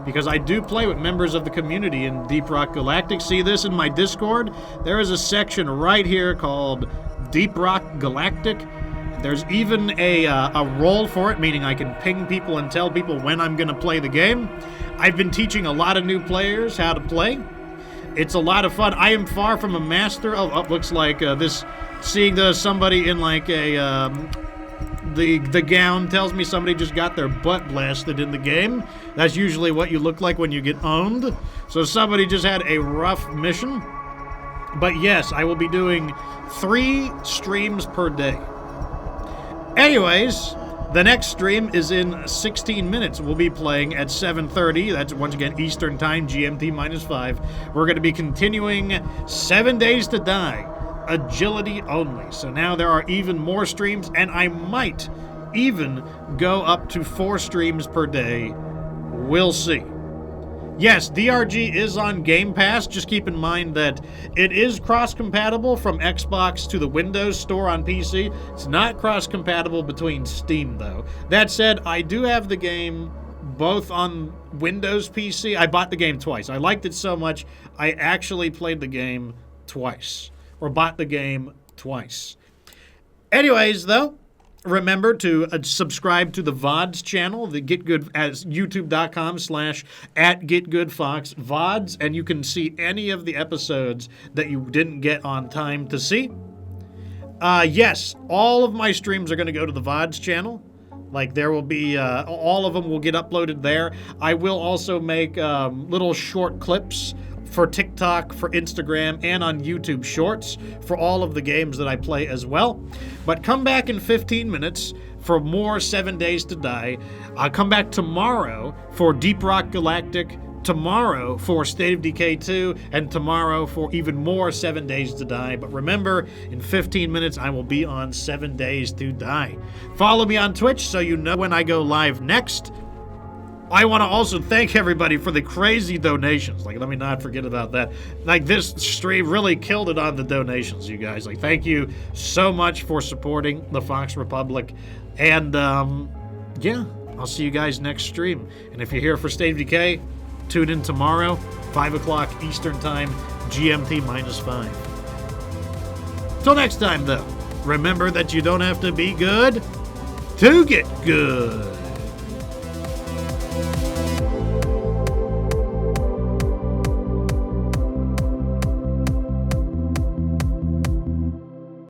A: because I do play with members of the community in Deep Rock Galactic, see this in my Discord? There is a section right here called Deep Rock Galactic. There's even a role for it, meaning I can ping people and tell people when I'm going to play the game. I've been teaching a lot of new players how to play. It's a lot of fun. I am far from a master of, looks like seeing somebody in like a, the gown tells me somebody just got their butt blasted in the game. That's usually what you look like when you get owned. So somebody just had a rough mission. But yes, I will be doing 3 streams per day. Anyways, the next stream is in 16 minutes. We'll be playing at 7:30. That's once again Eastern Time, GMT -5. We're going to be continuing 7 Days to Die, agility only. So now there are even more streams, and I might even go up to 4 streams per day. We'll see. Yes, DRG is on Game Pass. Just keep in mind that it is cross-compatible from Xbox to the Windows Store on PC. It's not cross-compatible between Steam, though. That said, I do have the game both on Windows PC. I bought the game twice. I liked it so much, I actually played the game twice. Or bought the game twice. Anyways, though, remember to subscribe to the VODs channel, the Get Good, as youtube.com/@GetGoodFox VODs, and you can see any of the episodes that you didn't get on time to see. Yes, all of my streams are going to go to the VODs channel. Like, there will be, all of them will get uploaded there. I will also make little short clips for TikTok, for Instagram, and on YouTube Shorts for all of the games that I play as well. But come back in 15 minutes for more 7 Days to Die. I'll come back tomorrow for Deep Rock Galactic, tomorrow for State of Decay 2, and tomorrow for even more 7 Days to Die. But remember, in 15 minutes, I will be on 7 Days to Die. Follow me on Twitch so you know when I go live next. I want to also thank everybody for the crazy donations. Like, let me not forget about that. Like, this stream really killed it on the donations, you guys. Like, thank you so much for supporting the Fox Republic. And, yeah, I'll see you guys next stream. And if you're here for State of Decay, tune in tomorrow, 5 o'clock Eastern Time, GMT -5. Till next time, though, remember that you don't have to be good to get good.